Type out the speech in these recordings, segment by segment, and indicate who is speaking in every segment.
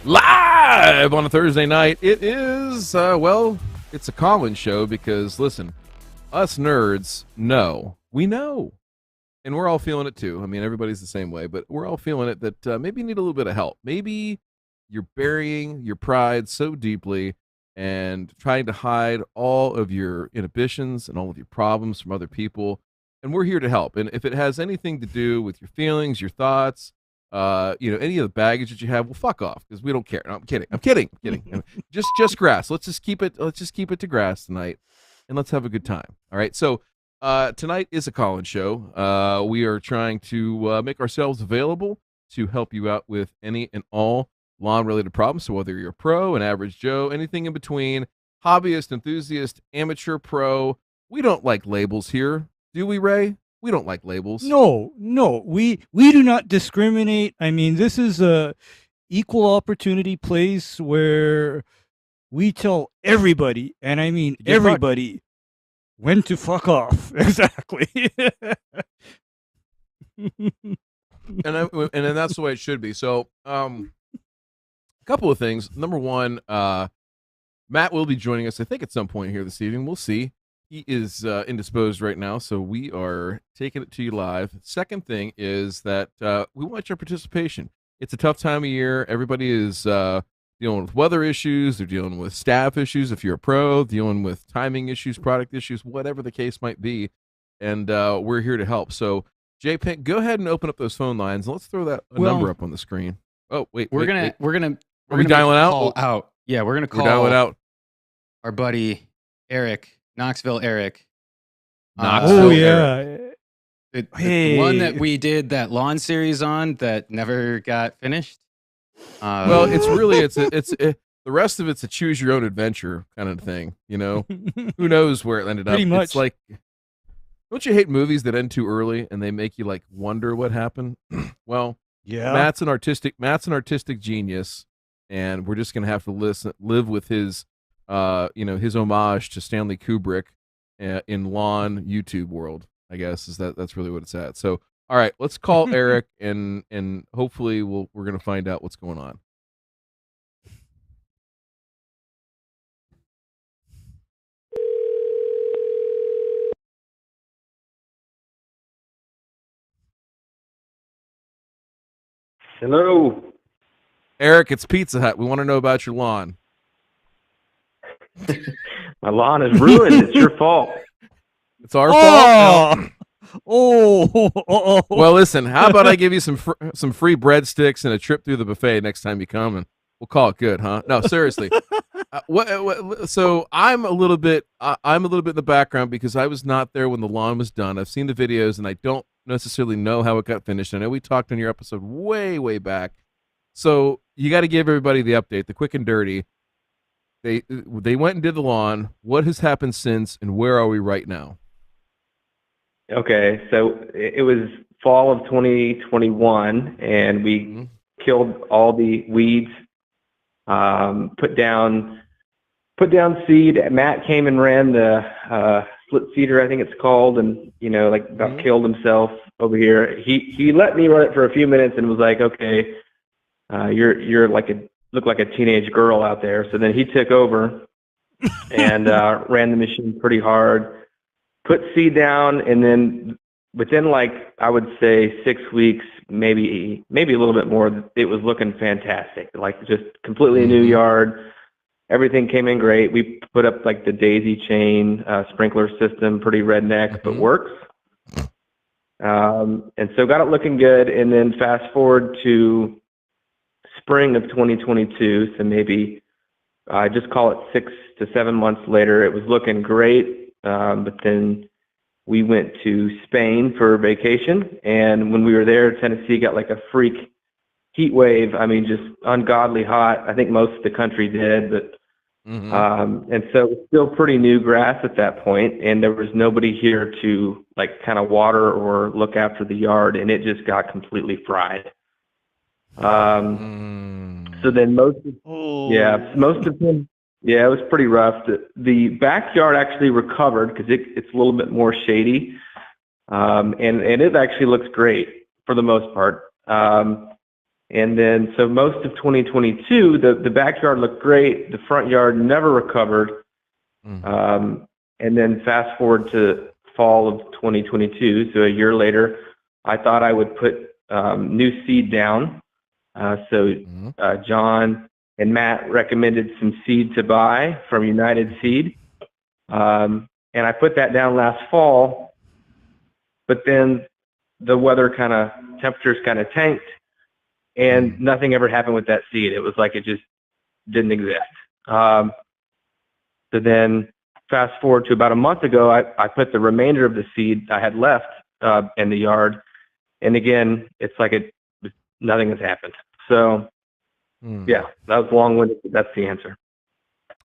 Speaker 1: Live on a Thursday night. It is, it's a call-in show because, listen, us nerds know. We know. And we're all feeling it too. I mean, everybody's the same way, but we're all feeling it that maybe you need a little bit of help. Maybe you're burying your pride so deeply and trying to hide all of your inhibitions and all of your problems from other people. And we're here to help. And if it has anything to do with your feelings, your thoughts, any of the baggage that you have, well, fuck off, because we don't care. No, I'm kidding. just grass. Let's just keep it to grass tonight, and let's have a good time. All right. So tonight is a call-in show. We are trying to make ourselves available to help you out with any and all lawn-related problems. So whether you're a pro, an average Joe, anything in between, hobbyist, enthusiast, amateur, pro, we don't like labels here, do we, Ray? We don't like labels.
Speaker 2: No, we do not discriminate. I mean, this is a equal opportunity place where we tell everybody, and I mean everybody, when to fuck off. Exactly.
Speaker 1: and then that's the way it should be. So, a couple of things. Number one, Matt will be joining us, I think, at some point here this evening. We'll see. He is indisposed right now, so we are taking it to you live. Second thing is that we want your participation. It's a tough time of year. Everybody is dealing with weather issues. They're dealing with staff issues if you're a pro, dealing with timing issues, product issues, whatever the case might be. And we're here to help. So, Jay Pink, go ahead and open up those phone lines. Let's throw that number up on the screen. Oh, wait.
Speaker 3: We're gonna
Speaker 1: Are we dialing
Speaker 3: out? Yeah, we're gonna call
Speaker 1: out
Speaker 3: our buddy Eric. Knoxville Eric.
Speaker 2: Oh, yeah.
Speaker 3: The one that we did that lawn series on that never got finished.
Speaker 1: Well, it's really, the rest of it's a choose your own adventure kind of thing, you know? Who knows where it ended up?
Speaker 2: Pretty much.
Speaker 1: It's like, don't you hate movies that end too early and they make you like wonder what happened? Well,
Speaker 2: yeah.
Speaker 1: Matt's an artistic genius, and we're just going to have to live with his his homage to Stanley Kubrick in lawn YouTube world, I guess, that's really what it's at. So, all right, let's call Eric and hopefully we're going to find out what's going on.
Speaker 4: Hello.
Speaker 1: Eric, it's Pizza Hut. We want to know about your lawn.
Speaker 4: My lawn is ruined. It's your fault.
Speaker 1: It's our fault.
Speaker 2: No. Oh.
Speaker 1: Well, listen. How about I give you some free breadsticks and a trip through the buffet next time you come, and we'll call it good, huh? No, seriously. So I'm a little bit in the background because I was not there when the lawn was done. I've seen the videos, and I don't necessarily know how it got finished. I know we talked on your episode way back. So you got to give everybody the update, the quick and dirty. They went and did the lawn. What has happened since, and where are we right now?
Speaker 4: Okay, so it was fall of 2021, and we killed all the weeds, put down seed. Matt came and ran the split seeder, I think it's called, and about killed himself over here. He let me run it for a few minutes and was like, okay, you're look like a teenage girl out there. So then he took over and ran the machine pretty hard, put seed down, and then within I would say 6 weeks, maybe a little bit more, it was looking fantastic. Just completely new yard. Everything came in great. We put up the daisy chain sprinkler system, pretty redneck, but works. And so got it looking good. And then fast forward to spring of 2022, so maybe I just call it 6 to 7 months later, it was looking great. But then we went to Spain for vacation, and when we were there, Tennessee got a freak heat wave. I mean, just ungodly hot. I think most of the country did, but and so it was still pretty new grass at that point, and there was nobody here to kind of water or look after the yard, and it just got completely fried. So then most of them, it was pretty rough. The backyard actually recovered because it's a little bit more shady, and it actually looks great for the most part. And then, so most of 2022, the backyard looked great. The front yard never recovered. And then fast forward to fall of 2022, so a year later, I thought I would put new seed down. John and Matt recommended some seed to buy from United Seed. And I put that down last fall, but then the temperatures kind of tanked, and nothing ever happened with that seed. It was like it just didn't exist. So then fast forward to about a month ago, I put the remainder of the seed I had left in the yard. And again, it's like nothing has happened. So yeah, that was long-winded, but that's the answer.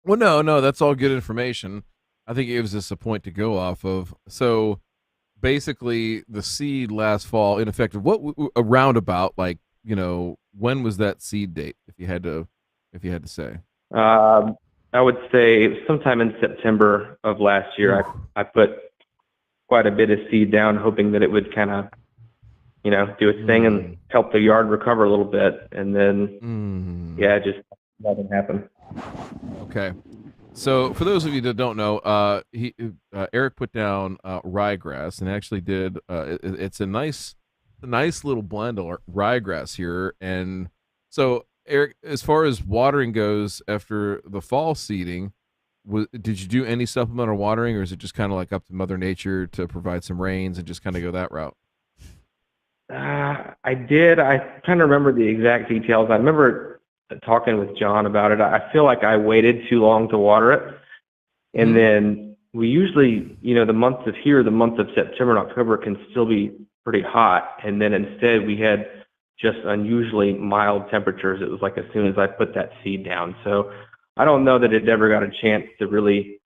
Speaker 1: Well, no, that's all good information. I think it gives us a point to go off of. So basically the seed last fall, in effect, a roundabout, like, when was that seed date, if you had to say?
Speaker 4: I would say sometime in September of last year. I put quite a bit of seed down, hoping that it would kind of, do its thing and help the yard recover a little bit. And then, just nothing happened.
Speaker 1: Okay. So for those of you that don't know, Eric put down ryegrass, and actually did. It's a nice little blend of ryegrass here. And so, Eric, as far as watering goes, after the fall seeding, did you do any supplemental watering, or is it just kind of like up to Mother Nature to provide some rains and just kind of go that route?
Speaker 4: I did. I trying to remember the exact details. I remember talking with John about it. I feel like I waited too long to water it. And then we usually, the month of September and October can still be pretty hot. And then instead we had just unusually mild temperatures. It was like as soon as I put that seed down. So I don't know that it ever got a chance to really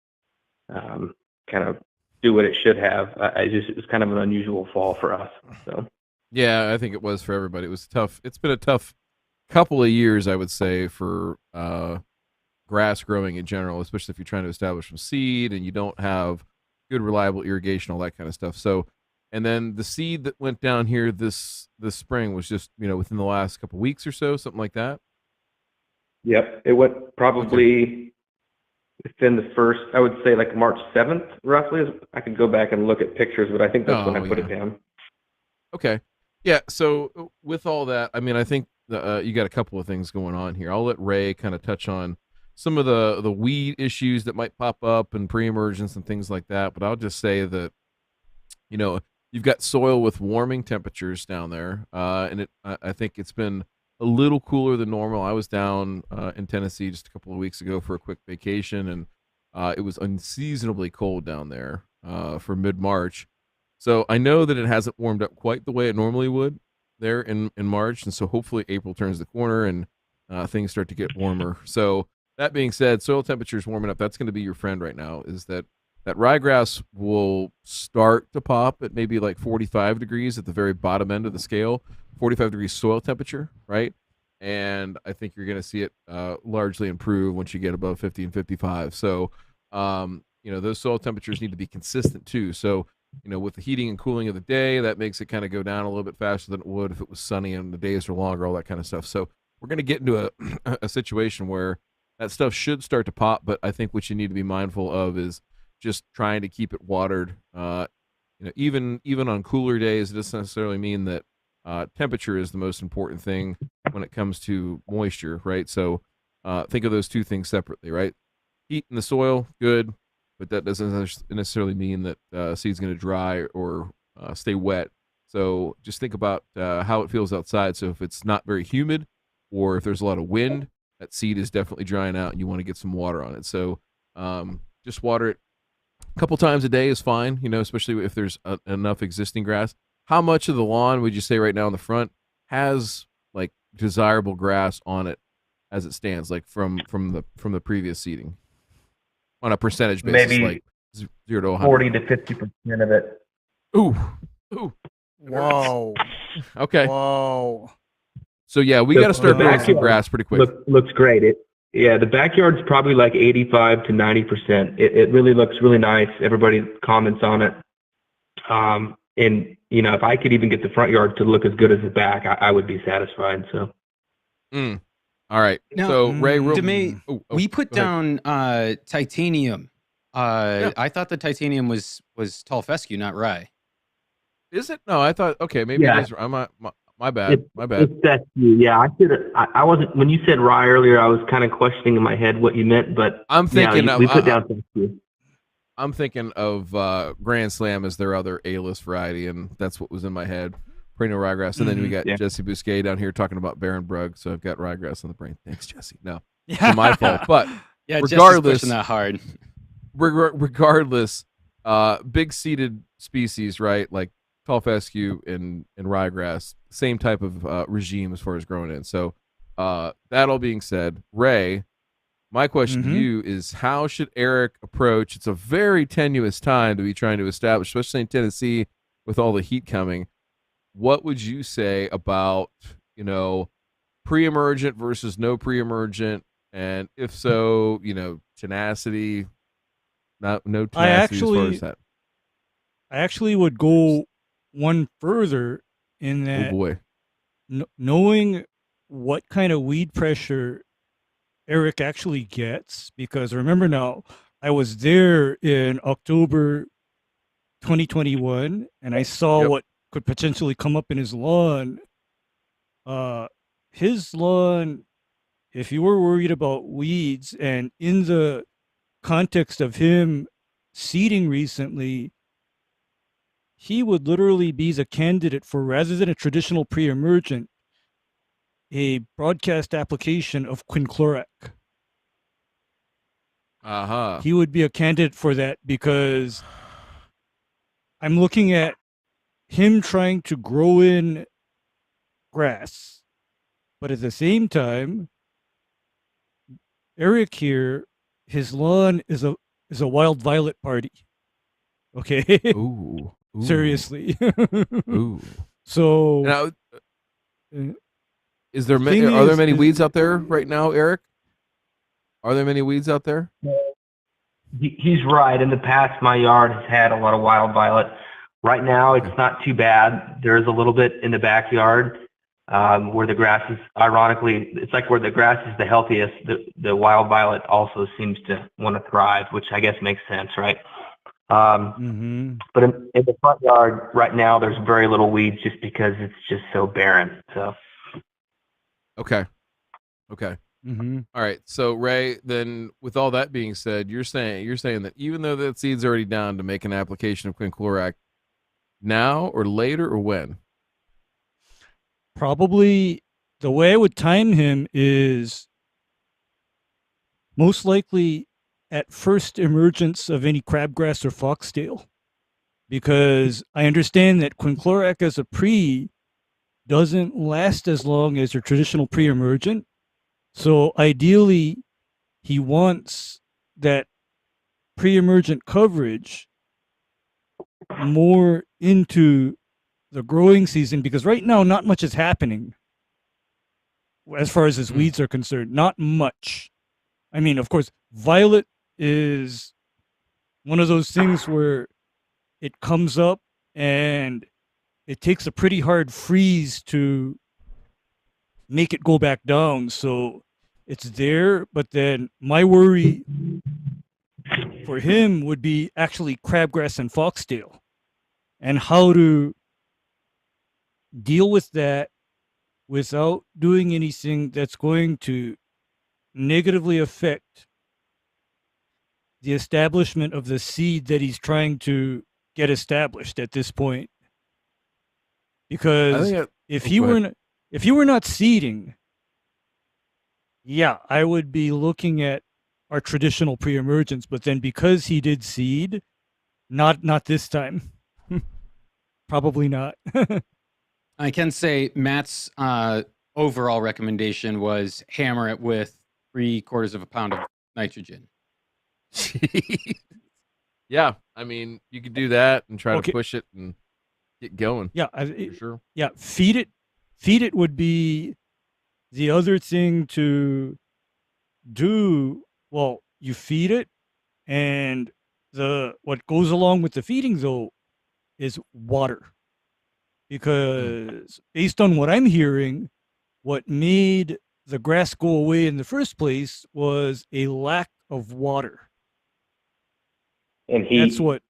Speaker 4: kind of do what it should have. It was kind of an unusual fall for us. So.
Speaker 1: Yeah, I think it was for everybody. It was tough. It's been a tough couple of years, I would say, for grass growing in general, especially if you're trying to establish some seed and you don't have good, reliable irrigation, all that kind of stuff. So, and then the seed that went down here this spring was just, within the last couple of weeks or so, something like that.
Speaker 4: Yep, it went probably within the first, I would say, like March 7th, roughly. I could go back and look at pictures, but I think that's when I put it down.
Speaker 1: Okay. Yeah, so with all that, I mean, I think you got a couple of things going on here. I'll let Ray kind of touch on some of the weed issues that might pop up and pre-emergence and things like that, but I'll just say that, you've got soil with warming temperatures down there, and I think it's been a little cooler than normal. I was down in Tennessee just a couple of weeks ago for a quick vacation, and it was unseasonably cold down there for mid-March. So I know that it hasn't warmed up quite the way it normally would there in March, and so hopefully April turns the corner and things start to get warmer. So that being said, soil temperatures warming up, that's going to be your friend right now, is that ryegrass will start to pop at maybe like 45 degrees at the very bottom end of the scale, 45 degrees soil temperature, right? And I think you're going to see it largely improve once you get above 50 and 55. So, those soil temperatures need to be consistent too. So, with the heating and cooling of the day, that makes it kind of go down a little bit faster than it would if it was sunny and the days are longer, all that kind of stuff. So we're going to get into a situation where that stuff should start to pop, but I think what you need to be mindful of is just trying to keep it watered. Even on cooler days, it doesn't necessarily mean that temperature is the most important thing when it comes to moisture, right? So think of those two things separately, right? Heat in the soil, good. But that doesn't necessarily mean that seed's going to dry or stay wet. So just think about how it feels outside. So if it's not very humid or if there's a lot of wind, that seed is definitely drying out and you want to get some water on it. So just water it a couple times a day is fine, especially if there's enough existing grass. How much of the lawn would you say right now in the front has like desirable grass on it as it stands, like from the previous seeding? On a percentage basis,
Speaker 4: maybe
Speaker 1: like 0 to 100.
Speaker 4: 40 to 50% of it.
Speaker 1: Ooh.
Speaker 2: Whoa.
Speaker 1: Okay.
Speaker 2: Whoa.
Speaker 1: So yeah, we got to start growing some grass pretty quick.
Speaker 4: Looks great. The backyard's probably like 85 to 90%. It really looks really nice. Everybody comments on it. And if I could even get the front yard to look as good as the back, I would be satisfied. So.
Speaker 1: Mm. All right.
Speaker 3: Now,
Speaker 1: So Ray,
Speaker 3: we put down titanium. I thought the titanium was tall fescue, not rye.
Speaker 1: Is it? No, I thought. Okay, maybe it is. My bad. My bad.
Speaker 4: It's fescue. Yeah, I should. I wasn't when you said rye earlier. I was kind of questioning in my head what you meant, but
Speaker 1: I'm thinking
Speaker 4: we put down fescue.
Speaker 1: I'm thinking of Grand Slam as their other A-list variety, and that's what was in my head. Perennial ryegrass, and then we got Jesse Bousquet down here talking about Barenbrug, so I've got ryegrass on the brain. Thanks, Jesse. No, it's my fault. But regardless,
Speaker 3: pushing that hard.
Speaker 1: Regardless, big seeded species, right? Like tall fescue and ryegrass, same type of regime as far as growing in. So that all being said, Ray, my question to you is, how should Eric approach? It's a very tenuous time to be trying to establish, especially in Tennessee with all the heat coming. What would you say about, pre-emergent versus no pre-emergent? And if so, tenacity, no tenacity as far as that.
Speaker 2: I actually would go one further in that knowing what kind of weed pressure Eric actually gets, because remember now, I was there in October 2021 and I saw what could potentially come up in his lawn. His lawn, if you were worried about weeds, and in the context of him seeding recently, he would literally be the candidate for, rather than a traditional pre-emergent, a broadcast application of quinclorac. He would be a candidate for that, because I'm looking at him trying to grow in grass, but at the same time, Eric here, his lawn is a wild violet party. Okay.
Speaker 1: Ooh.
Speaker 2: Seriously.
Speaker 1: Ooh.
Speaker 2: So
Speaker 1: now, are there many weeds out there right now, Eric? Are there many weeds out there?
Speaker 4: He's right. In the past, my yard has had a lot of wild violet. Right now, it's not too bad. There's a little bit in the backyard where the grass is, ironically, it's like where the grass is the healthiest. The wild violet also seems to want to thrive, which I guess makes sense, right? But in the front yard right now, there's very little weeds just because it's just so barren. So.
Speaker 1: Okay. All right. So Ray, then with all that being said, you're saying that even though that seed's already down, to make an application of quinclorac now or later or when?
Speaker 2: Probably the way I would time him is most likely at first emergence of any crabgrass or foxtail, because I understand that quinclorac as a pre doesn't last as long as your traditional pre-emergent. So ideally, he wants that pre-emergent coverage more into the growing season, because right now not much is happening as far as his weeds are concerned. Not much. I mean, of course, violet is one of those things where it comes up and it takes a pretty hard freeze to make it go back down. So it's there, but then my worry for him would be actually crabgrass and foxtail, and how to deal with that without doing anything that's going to negatively affect the establishment of the seed that he's trying to get established at this point. Because if you were not seeding, I would be looking at our traditional pre-emergence, but then because he did seed, not this time. Probably not.
Speaker 3: I can say Matt's overall recommendation was hammer it with 3/4 pound of nitrogen.
Speaker 1: Yeah, I mean, you could do that and try to push it and get going.
Speaker 2: Yeah,
Speaker 1: for sure.
Speaker 2: Yeah, feed it would be the other thing to do. Well, you feed it, and what goes along with the feeding though is water. Because based on what I'm hearing, what made the grass go away in the first place was a lack of water.
Speaker 4: And heat.
Speaker 2: That's what.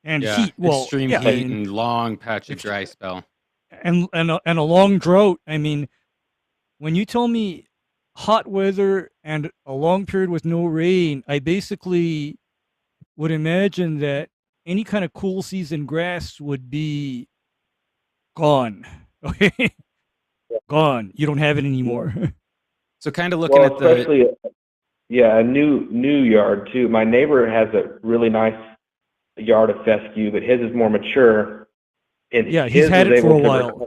Speaker 2: And
Speaker 3: Yeah,
Speaker 2: heat. Well,
Speaker 3: extreme
Speaker 2: yeah,
Speaker 3: heat and long patch of dry spell.
Speaker 2: and a long drought. I mean, when you tell me hot weather and a long period with no rain, I basically would imagine that any kind of cool season grass would be gone. Okay, gone. You don't have it anymore.
Speaker 3: So kind of looking at the
Speaker 4: especially, a new yard too. My neighbor has a really nice yard of fescue, but his is more mature. And
Speaker 2: Yeah,
Speaker 4: his
Speaker 2: he's had
Speaker 4: was
Speaker 2: it for
Speaker 4: able
Speaker 2: a
Speaker 4: to
Speaker 2: while.
Speaker 4: recover.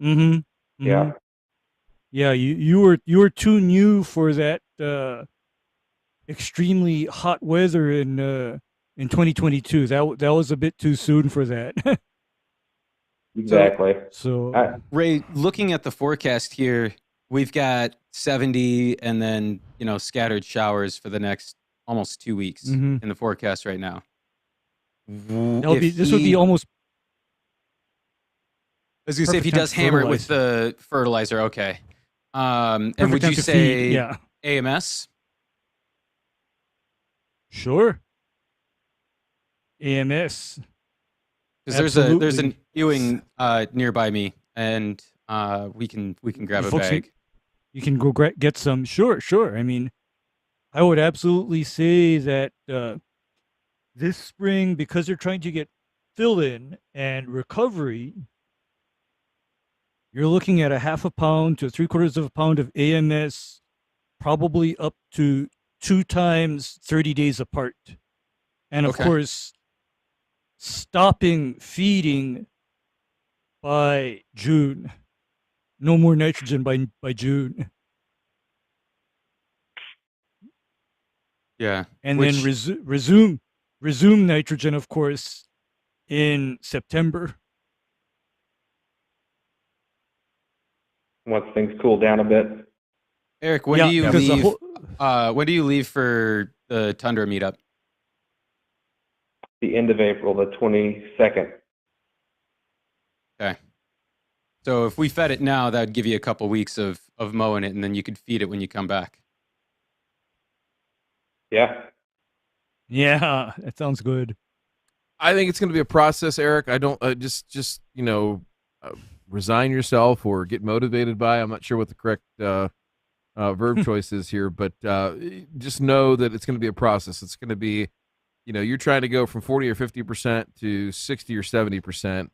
Speaker 2: Mm-hmm.
Speaker 4: Yeah.
Speaker 2: Yeah, you were too new for that extremely hot weather in 2022. That was a bit too soon for that.
Speaker 4: Exactly.
Speaker 2: So
Speaker 3: Ray, looking at the forecast here, we've got 70 and then, scattered showers for the next almost 2 weeks in the forecast right now.
Speaker 2: this would be almost.
Speaker 3: I was going to say, if he does hammer it with the fertilizer, okay. And would you say
Speaker 2: yeah.
Speaker 3: AMS?
Speaker 2: Sure. AMS.
Speaker 3: Because there's an Ewing nearby me, and we can grab a bag.
Speaker 2: You can go get some. Sure. I mean, I would absolutely say that this spring, because they're trying to get fill-in and recovery, you're looking at a half a pound to 3/4 of a pound of AMS, probably up to 2 times 30 days apart. And of course, stopping feeding by June. No more nitrogen by June.
Speaker 3: Yeah.
Speaker 2: And then resume nitrogen, of course, in September.
Speaker 4: Once things cool down a bit.
Speaker 3: Eric, when do you leave? When do you leave for the Tundra meetup?
Speaker 4: The end of April, the 22nd.
Speaker 3: Okay. So if we fed it now, that would give you a couple weeks of mowing it, and then you could feed it when you come back.
Speaker 4: Yeah.
Speaker 2: Yeah, that sounds good.
Speaker 1: I think it's going to be a process, Eric. I don't just resign yourself or get motivated by. I'm not sure what the correct verb choice is here, but just know that it's going to be a process. It's going to be, you're trying to go from 40 or 50% to 60 or 70%,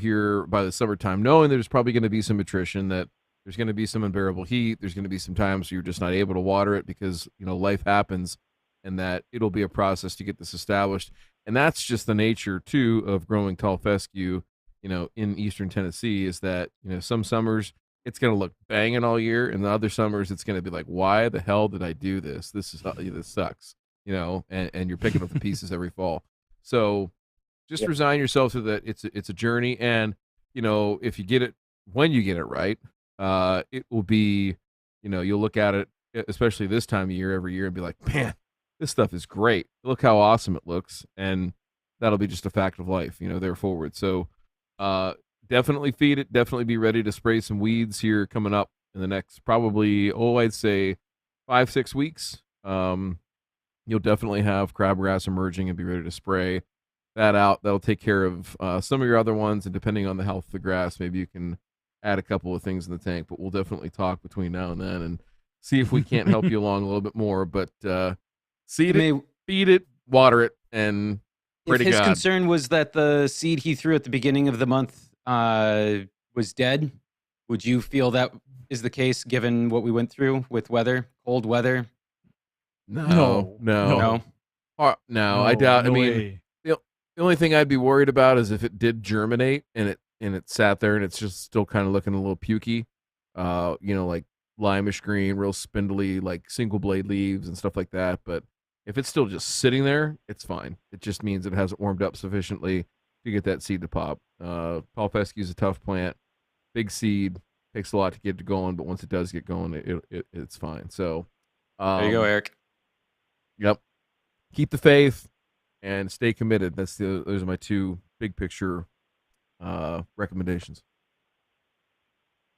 Speaker 1: here by the summertime, knowing there's probably going to be some attrition, that there's going to be some unbearable heat. There's going to be some times where you're just not able to water it because, life happens, and that it'll be a process to get this established. And that's just the nature, too, of growing tall fescue, in eastern Tennessee, is that, some summers it's going to look banging all year, and the other summers it's going to be like, why the hell did I do this? This sucks, and you're picking up the pieces every fall. So just resign yourself to that. It's a journey. And, if you get it, when you get it right, it will be, you'll look at it, especially this time of year, every year, and be like, man, this stuff is great. Look how awesome it looks. And that'll be just a fact of life, there forward. So definitely feed it. Definitely be ready to spray some weeds here coming up in the next probably, I'd say 5-6 weeks. You'll definitely have crabgrass emerging and be ready to spray that out. That'll take care of some of your other ones. And depending on the health of the grass, maybe you can add a couple of things in the tank. But we'll definitely talk between now and then and see if we can't help you along a little bit more. But seed it, feed it, water it, and pray to God.
Speaker 3: If his concern was that the seed he threw at the beginning of the month was dead, would you feel that is the case given what we went through with weather, cold weather?
Speaker 1: No. I doubt.
Speaker 2: No
Speaker 1: I mean,
Speaker 2: way.
Speaker 1: the only thing I'd be worried about is if it did germinate and it sat there and it's just still kind of looking a little pukey, like limeish green, real spindly, like single blade leaves and stuff like that. But if it's still just sitting there, it's fine. It just means it hasn't warmed up sufficiently to get that seed to pop. Tall fescue is a tough plant, big seed, takes a lot to get it going, but once it does get going, it's fine. So
Speaker 3: there you go, Eric.
Speaker 1: Yep. Keep the faith and stay committed. Those are my two big picture recommendations.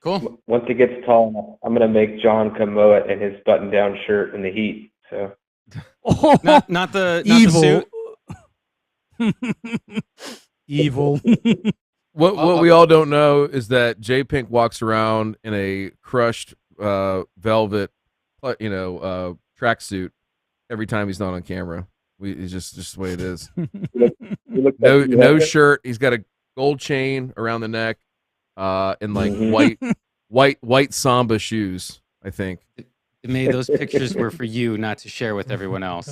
Speaker 3: Cool.
Speaker 4: Once it gets tall enough, I'm gonna make John come mow it in his button-down shirt in the heat. So
Speaker 3: Not the
Speaker 2: Evil.
Speaker 3: suit.
Speaker 2: Evil.
Speaker 1: What we all don't know is that J Pink walks around in a crushed velvet, tracksuit every time he's not on camera. It's just the way it is. No shirt. He's got a gold chain around the neck, and like white Samba shoes. I think.
Speaker 3: May those pictures were for you, not to share with everyone else.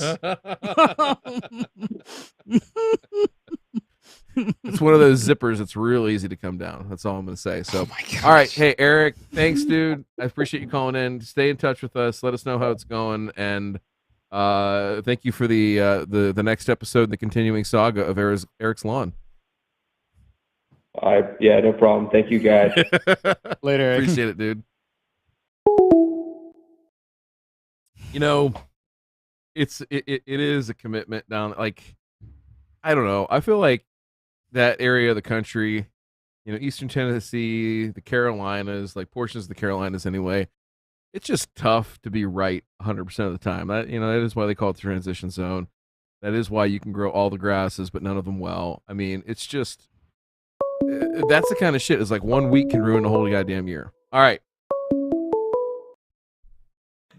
Speaker 1: It's one of those zippers that's real easy to come down. That's all I'm going to say. So, all right. Hey, Eric, thanks, dude. I appreciate you calling in. Stay in touch with us. Let us know how it's going. And thank you for the next episode, the continuing saga of Eric's Lawn.
Speaker 4: Yeah, no problem. Thank you, guys.
Speaker 3: Later, Eric.
Speaker 1: Appreciate it, dude. It is a commitment down. Like, I don't know. I feel like that area of the country, Eastern Tennessee, the Carolinas, like portions of the Carolinas anyway, it's just tough to be right 100% of the time. That is why they call it the transition zone. That is why you can grow all the grasses, but none of them well. I mean, it's just, that's the kind of shit. It's like 1 week can ruin the whole goddamn year. All right.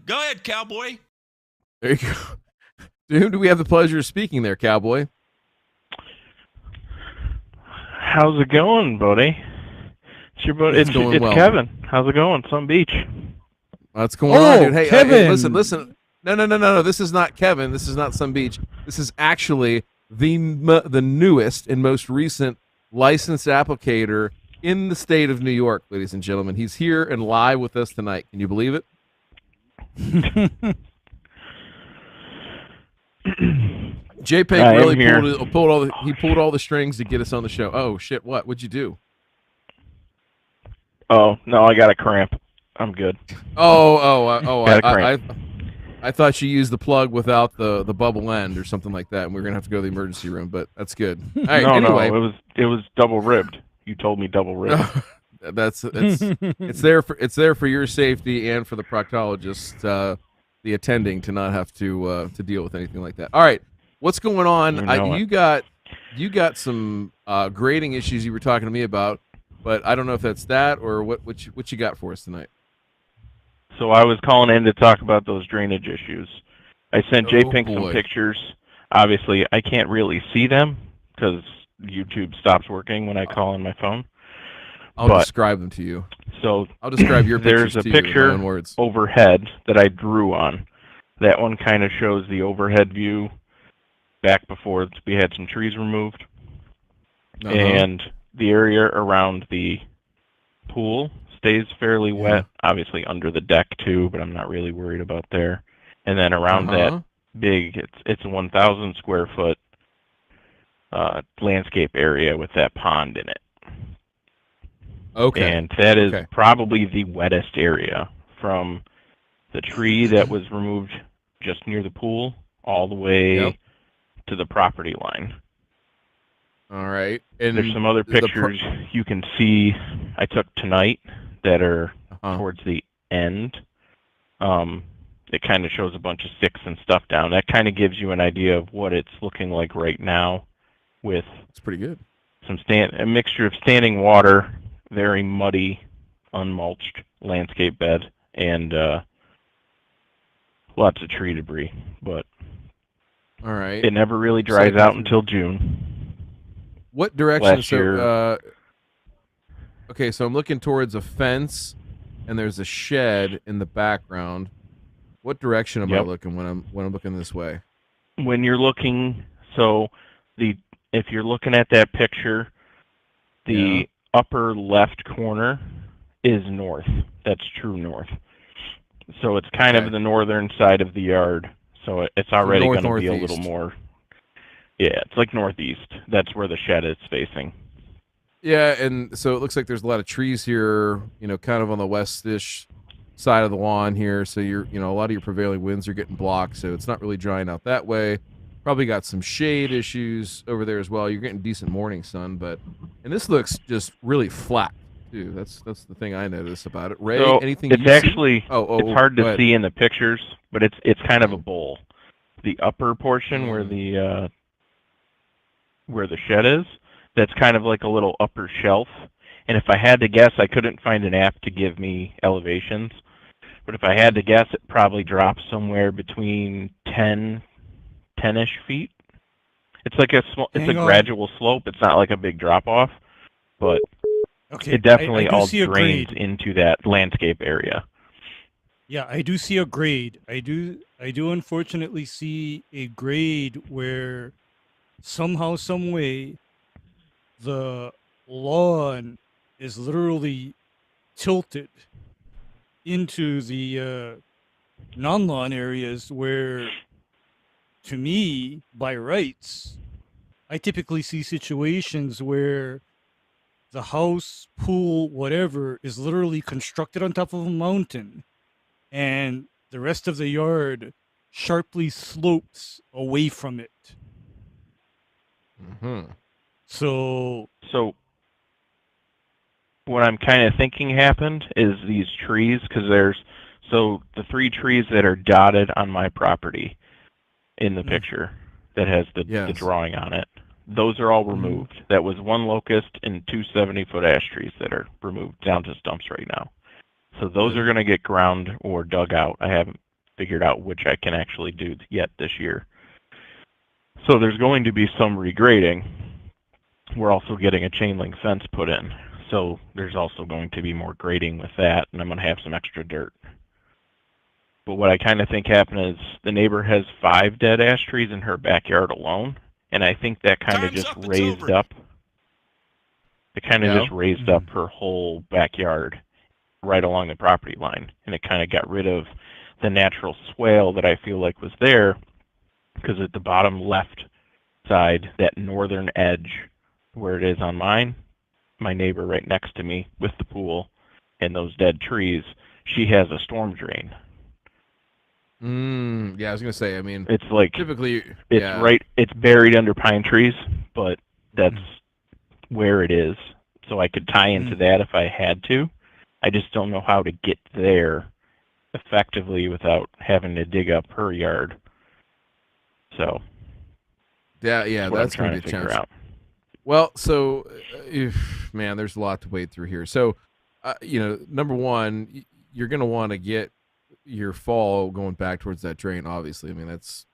Speaker 5: Go ahead, cowboy.
Speaker 1: There you go. To whom do we have the pleasure of speaking there, cowboy?
Speaker 6: How's it going, buddy? It's your buddy. It's
Speaker 1: well.
Speaker 6: Kevin. How's it going? Sun Beach.
Speaker 1: What's going on, dude? Hey,
Speaker 2: Kevin.
Speaker 1: Listen. No. This is not Kevin. This is not Sun Beach. This is actually the newest and most recent licensed applicator in the state of New York, ladies and gentlemen. He's here and live with us tonight. Can you believe it? J Pink really pulled all the strings to get us on the show. Oh shit! What'd you do?
Speaker 6: Oh no, I got a cramp. I'm good.
Speaker 1: I thought you used the plug without the bubble end or something like that, and we're gonna have to go to the emergency room. But that's good. All right, anyway.
Speaker 6: No, it was double ribbed. You told me double ribbed.
Speaker 1: It's there for your safety and for the proctologist, the attending, to not have to deal with anything like that. All right, what's going on? You got some grading issues you were talking to me about, but I don't know if that's that or what you got for us tonight.
Speaker 6: So I was calling in to talk about those drainage issues. I sent J Pink some pictures. Obviously, I can't really see them because YouTube stops working when I call on my phone.
Speaker 1: I'll describe them to you.
Speaker 6: So
Speaker 1: I'll describe your pictures
Speaker 6: there's a
Speaker 1: to you
Speaker 6: picture
Speaker 1: in my own words.
Speaker 6: overhead that I drew on. That one kind of shows the overhead view back before we had some trees removed.
Speaker 1: Uh-huh.
Speaker 6: And the area around the pool stays fairly wet, obviously under the deck too, but I'm not really worried about there. And then around that big, it's a 1,000 square foot landscape area with that pond in it.
Speaker 1: Okay.
Speaker 6: And that is probably the wettest area from the tree that was removed just near the pool all the way to the property line.
Speaker 1: All right. And
Speaker 6: there's some other pictures you can see I took tonight that are towards the end. It kind of shows a bunch of sticks and stuff down. That kind of gives you an idea of what it's looking like right now with
Speaker 1: it's pretty good.
Speaker 6: A mixture of standing water, very muddy, unmulched landscape bed, and lots of tree debris. But
Speaker 1: all right,
Speaker 6: it never really dries out until June.
Speaker 1: What direction?
Speaker 6: Last year.
Speaker 1: Okay, so I'm looking towards a fence, and there's a shed in the background. What direction am I looking when I'm looking this way?
Speaker 6: When you're looking, if you're looking at that picture, the upper left corner is north. That's true north. So it's kind of the northern side of the yard. So it's already going to be a little more. Yeah, it's like northeast. That's where the shed is facing.
Speaker 1: Yeah, and so it looks like there's a lot of trees here, kind of on the westish side of the lawn here. So a lot of your prevailing winds are getting blocked, so it's not really drying out that way. Probably got some shade issues over there as well. You're getting decent morning sun, and this looks just really flat too. That's the thing I notice about it. Ray,
Speaker 6: So
Speaker 1: anything
Speaker 6: it's
Speaker 1: you see?
Speaker 6: actually it's hard
Speaker 1: go
Speaker 6: to
Speaker 1: ahead.
Speaker 6: see in the pictures, but it's kind of a bowl. The upper portion where
Speaker 1: Mm.
Speaker 6: the shed is, that's kind of like a little upper shelf. And if I had to guess, I couldn't find an app to give me elevations, but if I had to guess, it probably drops somewhere between 10-ish feet. It's like it's a
Speaker 2: Hang on.
Speaker 6: gradual slope. It's not like a big drop off, but
Speaker 2: Okay,
Speaker 6: it definitely
Speaker 2: I do
Speaker 6: all
Speaker 2: see a
Speaker 6: drains
Speaker 2: grade.
Speaker 6: into that landscape area.
Speaker 2: Yeah, I do see a grade. I do unfortunately see a grade where somehow, some way, the lawn is literally tilted into the non-lawn areas where, to me, by rights, I typically see situations where the house, pool, whatever, is literally constructed on top of a mountain, and the rest of the yard sharply slopes away from it.
Speaker 1: Mm-hmm.
Speaker 2: So
Speaker 6: So what I'm kind of thinking happened is these trees, because the 3 trees that are dotted on my property in the picture that has the drawing on it, those are all removed. That was 1 locust and 2 70-foot ash trees that are removed down to stumps right now. So those are going to get ground or dug out. I haven't figured out which I can actually do yet this year. So there's going to be some regrading. We're also getting a chain link fence put in. So there's also going to be more grading with that, and I'm going to have some extra dirt. But what I kind of think happened is the neighbor has 5 dead ash trees in her backyard alone, and I think that kind of just raised up. It kind of just raised up her whole backyard right along the property line, and it kind of got rid of the natural swale that I feel like was there, because at the bottom left side, that northern edge where it is on mine, my neighbor right next to me with the pool and those dead trees, she has a storm drain.
Speaker 1: Yeah, I was gonna say. I mean,
Speaker 6: it's like
Speaker 1: typically
Speaker 6: it's buried under pine trees, but that's where it is. So I could tie into that if I had to. I just don't know how to get there effectively without having to dig up her yard. So
Speaker 1: that's going to be a challenge. Out. Well, so man, there's a lot to wade through here. So, number one, you're going to want to get your fall going back towards that drain. Obviously, I mean that's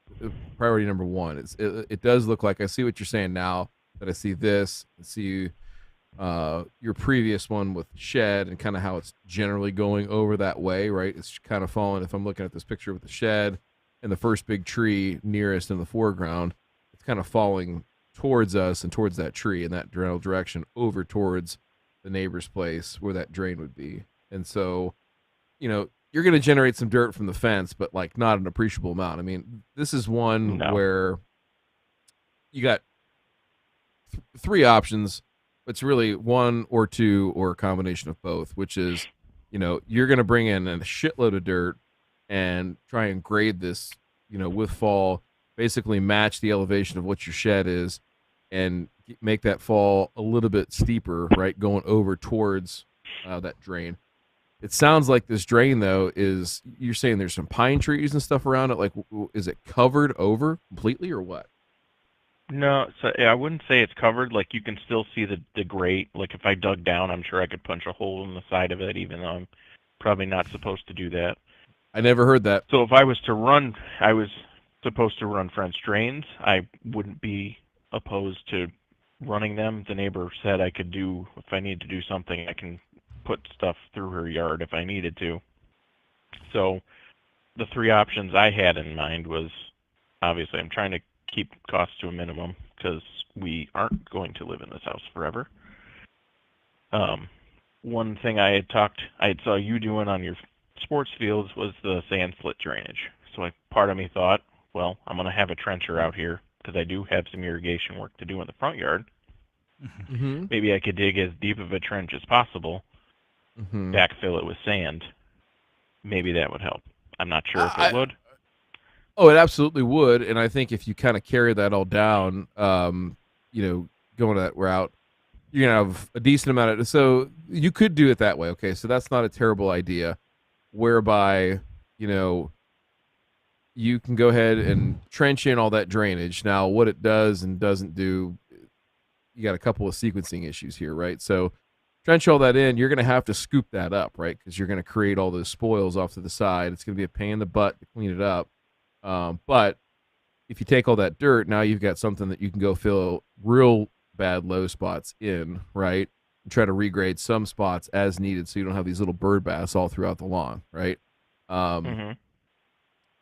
Speaker 1: priority number one. It does look like I see what you're saying now. That I see this, I see your previous one with shed and kind of how it's generally going over that way, right? It's kind of falling. If I'm looking at this picture with the shed and the first big tree nearest in the foreground, it's kind of falling towards us and towards that tree in that general direction over towards the neighbor's place where that drain would be. And so, you're going to generate some dirt from the fence, but like not an appreciable amount. I mean, this is one where you got 3 options. It's really 1 or 2 or a combination of both, which is, you're going to bring in a shitload of dirt and try and grade this, with fall, basically match the elevation of what your shed is and make that fall a little bit steeper, right, going over towards that drain. It sounds like this drain, though, you're saying there's some pine trees and stuff around it. Like, is it covered over completely or what?
Speaker 6: No, so I wouldn't say it's covered. Like, you can still see the grate. Like, if I dug down, I'm sure I could punch a hole in the side of it, even though I'm probably not supposed to do that.
Speaker 1: I never heard that.
Speaker 6: So if I was supposed to run French drains. I wouldn't be opposed to running them. The neighbor said I could do, if I need to do something, I can put stuff through her yard if I needed to. So the 3 options I had in mind was, obviously I'm trying to keep costs to a minimum because we aren't going to live in this house forever. One thing I had saw you doing on your sports fields was the sand slit drainage. So part of me thought, well, I'm going to have a trencher out here because I do have some irrigation work to do in the front yard.
Speaker 1: Mm-hmm.
Speaker 6: Maybe I could dig as deep of a trench as possible, backfill it with sand. Maybe that would help. I'm not sure if it would.
Speaker 1: Oh, it absolutely would. And I think if you kind of carry that all down, going that route, you're gonna have a decent amount of. So you could do it that way. Okay, so that's not a terrible idea. Whereby, you know, you can go ahead and trench in all that drainage. Now, what it does and doesn't do, you got a couple of sequencing issues here, right? So trench all that in, you're going to have to scoop that up, right? Because you're going to create all those spoils off to the side. It's going to be a pain in the butt to clean it up. But if you take all that dirt, now you've got something that you can go fill real bad low spots in, right? And try to regrade some spots as needed so you don't have these little bird baths all throughout the lawn, right?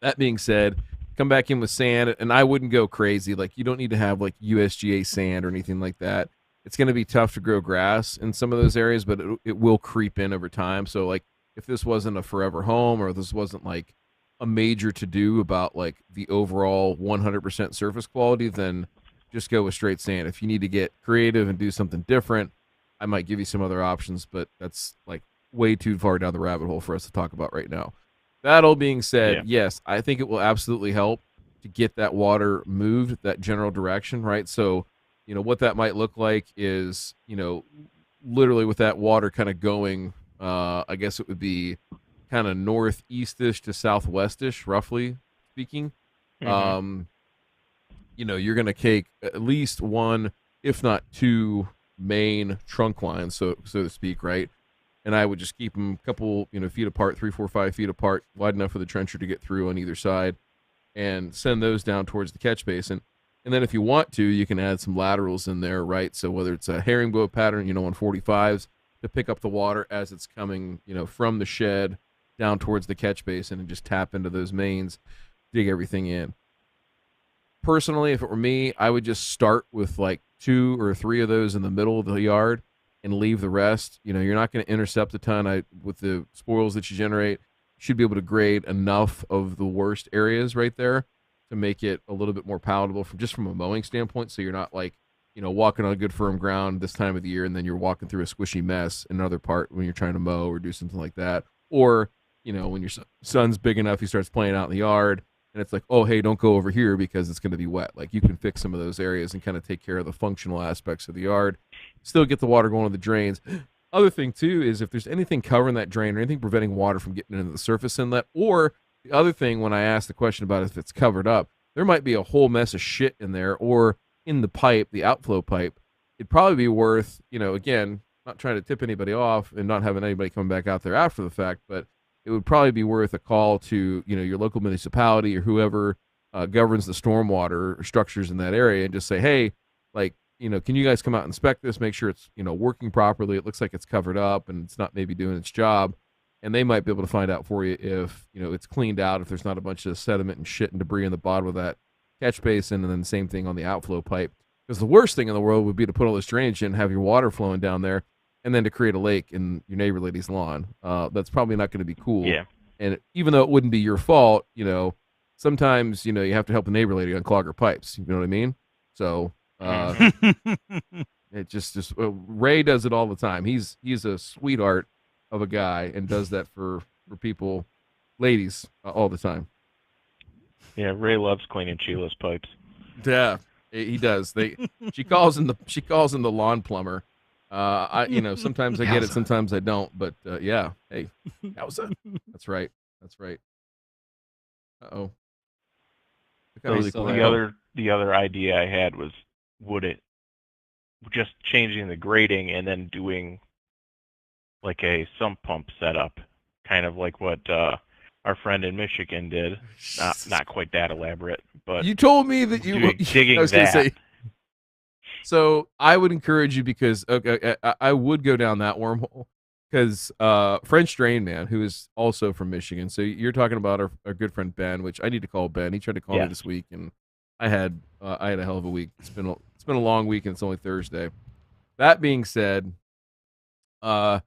Speaker 1: That being said, come back in with sand, and I wouldn't go crazy. Like, you don't need to have like USGA sand or anything like that. It's going to be tough to grow grass in some of those areas, but it will creep in over time. So, like, if this wasn't a forever home, or this wasn't like a major to do about like the overall 100% surface quality, then just go with straight sand. If you need to get creative and do something different, I might give you some other options, but that's like way too far down the rabbit hole for us to talk about right now. That all being said, yes, I think it will absolutely help to get that water moved that general direction, right? So, you know, what that might look like is, you know, literally with that water kind of going, I guess it would be kind of northeastish to southwestish, roughly speaking. You know, you're going to take at least one, if not two, main trunk lines, so to speak, right? And I would just keep them a couple, you know, feet apart, 3, 4, 5 feet apart, wide enough for the trencher to get through on either side, and send those down towards the catch basin. And then if you want to, you can add some laterals in there, right? So whether it's a herringbone pattern, you know, on 45s to pick up the water as it's coming, you know, from the shed down towards the catch basin, and just tap into those mains, dig everything in. Personally, if it were me, I would just start with like 2 or 3 of those in the middle of the yard and leave the rest. You know, you're not going to intercept a ton with the spoils that you generate. You should be able to grade enough of the worst areas right there to make it a little bit more palatable from a mowing standpoint. So you're not like, you know, walking on good firm ground this time of the year, and then you're walking through a squishy mess in another part when you're trying to mow or do something like that. Or, you know, when your son's big enough, he starts playing out in the yard, and it's like, oh, hey, don't go over here because it's going to be wet. Like, you can fix some of those areas and kind of take care of the functional aspects of the yard, still get the water going to the drains. Other thing, too, is if there's anything covering that drain or anything preventing water from getting into the surface inlet, or the other thing when I asked the question about if it's covered up, there might be a whole mess of shit in there, or in the pipe, the outflow pipe. It'd probably be worth, you know, again, not trying to tip anybody off and not having anybody come back out there after the fact, but it would probably be worth a call to, you know, your local municipality or whoever governs the stormwater structures in that area, and just say, hey, like, you know, can you guys come out and inspect this, make sure it's, you know, working properly, it looks like it's covered up and it's not maybe doing its job. And they might be able to find out for you if, you know, it's cleaned out, if there's not a bunch of sediment and shit and debris in the bottom of that catch basin, and then the same thing on the outflow pipe. Because the worst thing in the world would be to put all this drainage in, have your water flowing down there, and then to create a lake in your neighbor lady's lawn. That's probably not going to be cool.
Speaker 6: Yeah.
Speaker 1: And even though it wouldn't be your fault, you know, sometimes, you know, you have to help the neighbor lady unclog her pipes. You know what I mean? So it just Ray does it all the time. He's a sweetheart of a guy and does that for people, ladies, all the time.
Speaker 6: Yeah, Ray loves cleaning Sheila's pipes.
Speaker 1: Yeah, he does. She calls him the lawn plumber. I, you know, sometimes I get it, sometimes I don't. But yeah, hey, Yowza. That's right. Uh-oh.
Speaker 6: So the other idea I had was, would it just changing the grading and then doing like a sump pump setup, kind of like what our friend in Michigan did. Not quite that elaborate, but
Speaker 1: you told me that you were
Speaker 6: digging
Speaker 1: I was
Speaker 6: that.
Speaker 1: Say, so I would encourage you, because I would go down that wormhole, because French Drain Man, who is also from Michigan. So you're talking about our good friend Ben, which I need to call Ben. He tried to call me this week, and I had a hell of a week. It's been a long week, and it's only Thursday. That being said, you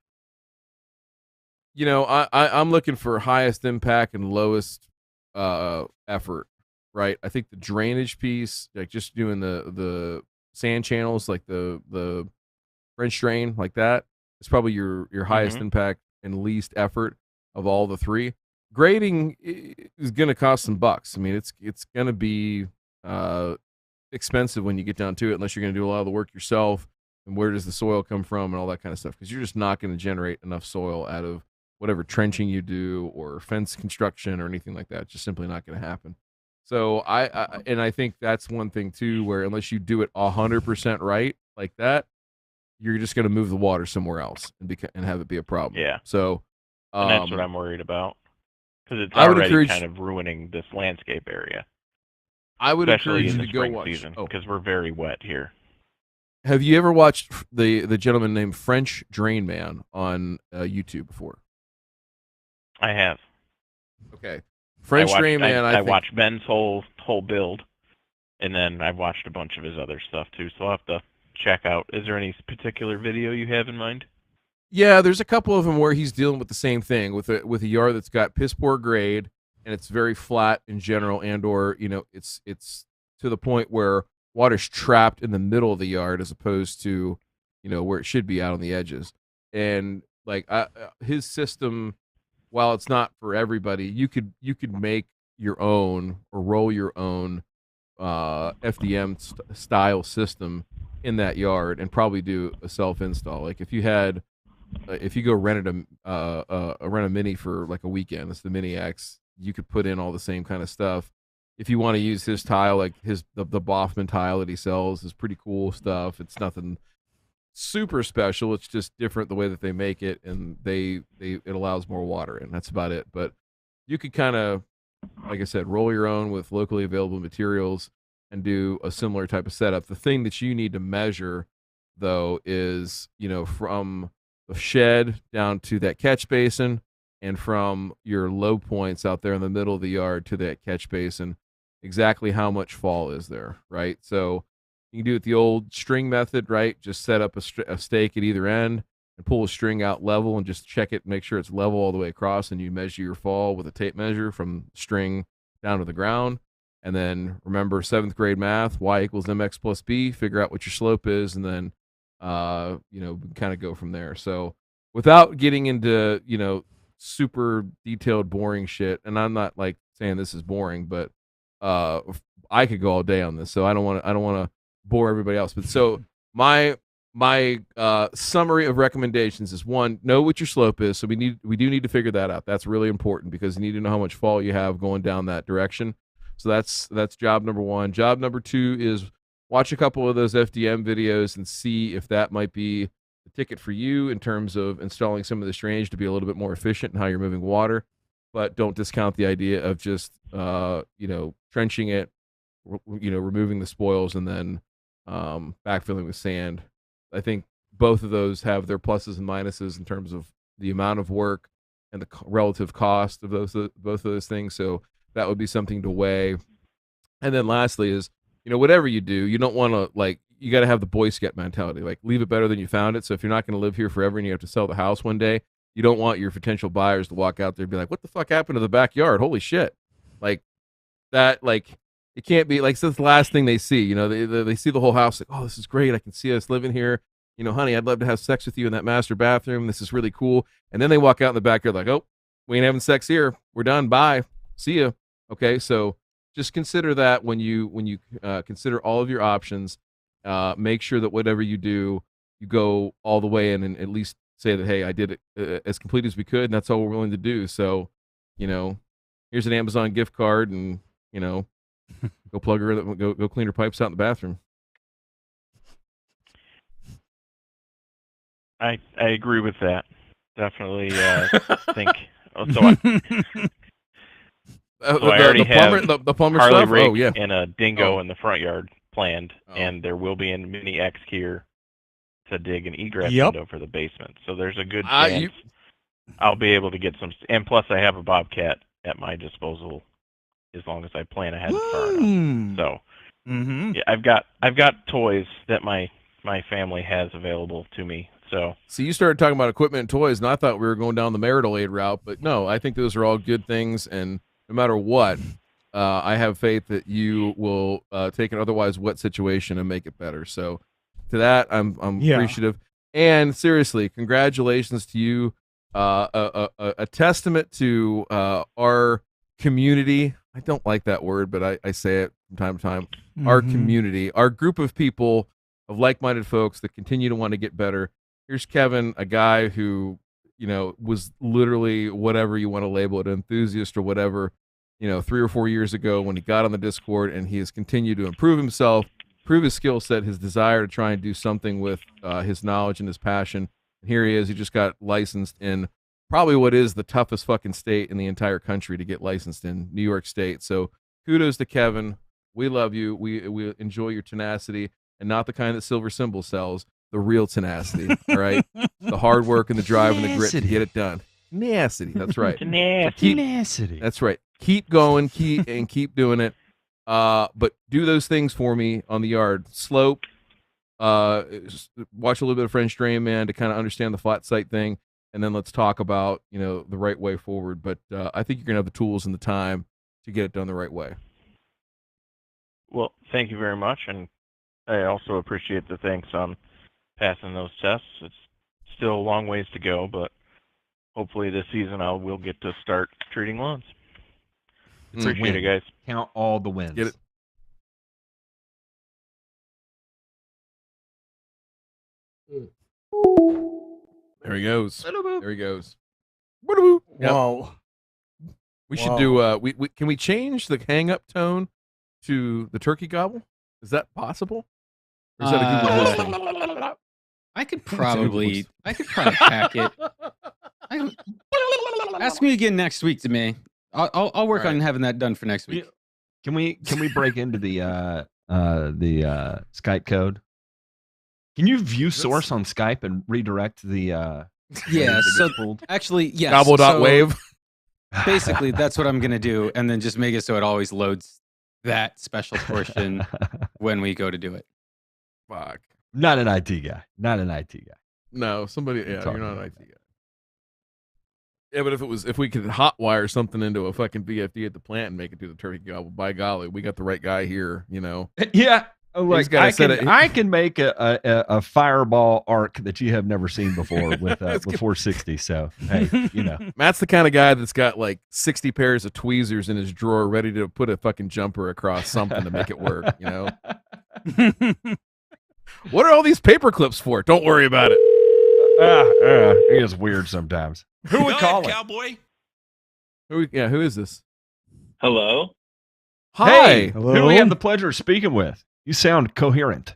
Speaker 1: know, I'm looking for highest impact and lowest effort, right? I think the drainage piece, like just doing the sand channels, like the French drain, like that, is probably your highest impact and least effort of all the three. Grading is going to cost some bucks. I mean, it's going to be expensive when you get down to it, unless you're going to do a lot of the work yourself. and where does the soil come from and all that kind of stuff, because you're just not going to generate enough soil out of whatever trenching you do or fence construction or anything like that. It's just simply not going to happen. So I think that's one thing too, where unless you do it 100% right like that, you're just going to move the water somewhere else and have it be a problem.
Speaker 6: Yeah.
Speaker 1: So
Speaker 6: and that's what I'm worried about, because it's
Speaker 1: I would
Speaker 6: already
Speaker 1: encourage-
Speaker 6: kind of ruining this landscape area,
Speaker 1: I would
Speaker 6: especially
Speaker 1: encourage
Speaker 6: in
Speaker 1: you
Speaker 6: the
Speaker 1: to go
Speaker 6: spring
Speaker 1: watch.
Speaker 6: season,
Speaker 1: Oh,
Speaker 6: because we're very wet here.
Speaker 1: have you ever watched the gentleman named French Drain Man on YouTube before?
Speaker 6: I have.
Speaker 1: Okay, French Drain Man.
Speaker 6: I
Speaker 1: I think,
Speaker 6: watched Ben's whole build, and then I've watched a bunch of his other stuff too. So I'll have to check out. Is there any particular video you have in mind?
Speaker 1: Yeah, there's a couple of them where he's dealing with the same thing with a yard that's got piss poor grade and it's very flat in general, and or it's to the point where water's trapped in the middle of the yard as opposed to where it should be out on the edges. And like his system, while it's not for everybody, you could make your own or roll your own FDM style system in that yard and probably do a self install. Like if you go rent a mini for like a weekend, it's the Mini X, you could put in all the same kind of stuff. If you want to use his tile, like the Boffman tile that he sells is pretty cool stuff. It's nothing super special. It's just different the way that they make it, and it allows more water in. That's about it. But you could kind of, like I said, roll your own with locally available materials and do a similar type of setup. The thing that you need to measure, though, is from the shed down to that catch basin, and from your low points out there in the middle of the yard to that catch basin, exactly how much fall is there, right? So you can do it the old string method, right? Just set up a stake at either end and pull a string out level and just check it, make sure it's level all the way across, and you measure your fall with a tape measure from string down to the ground. And then remember 7th grade math, y equals mx plus b, figure out what your slope is, and then kind of go from there. So without getting into super detailed boring shit, and I'm not like saying this is boring, but I could go all day on this, so I don't want to bore everybody else. But so my summary of recommendations is: 1, know what your slope is. So we do need to figure that out. That's really important, because you need to know how much fall you have going down that direction. So that's job number 1. Job number 2 is watch a couple of those FDM videos and see if that might be the ticket for you in terms of installing some of this drainage to be a little bit more efficient in how you're moving water. But don't discount the idea of just trenching it, removing the spoils, and then backfilling with sand. I think both of those have their pluses and minuses in terms of the amount of work and the relative cost of both of those things. So that would be something to weigh. And then lastly is, whatever you do, you don't want to, you got to have the Boy Scout mentality, like leave it better than you found it. So if you're not going to live here forever and you have to sell the house one day, you don't want your potential buyers to walk out there and be like, what the fuck happened to the backyard? Holy shit. Like that, it can't be like, so that's the last thing they see. They see the whole house, like, oh, this is great. I can see us living here. Honey, I'd love to have sex with you in that master bathroom. This is really cool. And then they walk out in the backyard like, oh, we ain't having sex here. We're done. Bye. See ya. Okay. So just consider that when you consider all of your options. Make sure that whatever you do, you go all the way in and at least say that, hey, I did it as complete as we could, and that's all we're willing to do. So, here's an Amazon gift card, and go plug her, go clean her pipes out in the bathroom.
Speaker 6: I agree with that. Definitely think. So I already have
Speaker 1: the plumber
Speaker 6: Harley
Speaker 1: stuff.
Speaker 6: rig and a dingo in the front yard planned, and there will be a Mini X here to dig an egress window for the basement. So there's a good chance I'll be able to get some. And plus, I have a Bobcat at my disposal as long as I plan ahead far enough. So yeah, I've got toys that my family has available to me. So
Speaker 1: you started talking about equipment and toys, and I thought we were going down the marital aid route, but no, I think those are all good things, and no matter what, I have faith that you will take an otherwise wet situation and make it better. So to that, I'm appreciative. And seriously, congratulations to you. A testament to our community. I don't like that word, but I say it from time to time. Our community, our group of people of like-minded folks that continue to want to get better. Here's Kevin, a guy who, was literally whatever you want to label it, an enthusiast or whatever, 3 or 4 years ago when he got on the Discord, and he has continued to improve himself, prove his skill set, his desire to try and do something with his knowledge and his passion. And here he is. He just got licensed in probably what is the toughest fucking state in the entire country to get licensed in, New York State. So kudos to Kevin. We love you. We enjoy your tenacity, and not the kind that Silver Symbol sells, the real tenacity, all right? The hard work and the drive and the grit to get it done. Tenacity, that's right.
Speaker 7: Tenacity.
Speaker 1: That's right. Keep going, keep doing it. But do those things for me on the yard. Slope, watch a little bit of French Drain Man to kind of understand the flat site thing, and then let's talk about, the right way forward. But I think you're going to have the tools and the time to get it done the right way.
Speaker 6: Well, thank you very much, and I also appreciate the thanks on passing those tests. It's still a long ways to go, but hopefully this season I will get to start treating lawns. Appreciate it, guys.
Speaker 7: Count all the wins.
Speaker 1: Get it. There he goes. There he goes. Yep.
Speaker 2: Wow.
Speaker 1: We should do. Can we change the hang up tone to the turkey gobble? Is that possible? Or is that a Google Voice thing?
Speaker 3: I could probably hack it. Ask me again next week, to me. I'll work on having that done for next week.
Speaker 7: Can we break into the Skype code? Can you view source on Skype and redirect the?
Speaker 3: Yeah. So actually, yes.
Speaker 1: Gobble.wave.
Speaker 3: Basically, that's what I'm gonna do, and then just make it so it always loads that special portion when we go to do it.
Speaker 1: Fuck.
Speaker 7: Not an IT guy.
Speaker 1: No, somebody. Yeah,
Speaker 7: Talking
Speaker 1: you're not an
Speaker 7: about
Speaker 1: IT guy. Yeah, but if we could hotwire something into a fucking VFD at the plant and make it do the turkey gobble, by golly, we got the right guy here.
Speaker 7: Yeah. Like
Speaker 1: gotta
Speaker 7: I can make a fireball arc that you have never seen before with 460. So hey,
Speaker 1: Matt's the kind of guy that's got like 60 pairs of tweezers in his drawer, ready to put a fucking jumper across something to make it work. What are all these paper clips for? Don't worry about it.
Speaker 7: It is weird sometimes. Who
Speaker 5: Go
Speaker 7: we
Speaker 5: ahead,
Speaker 7: calling?
Speaker 5: cowboy.
Speaker 1: Who is this?
Speaker 8: Hello.
Speaker 1: Hi.
Speaker 7: Hey,
Speaker 2: Hello?
Speaker 7: who do we have the pleasure of speaking with? You sound coherent.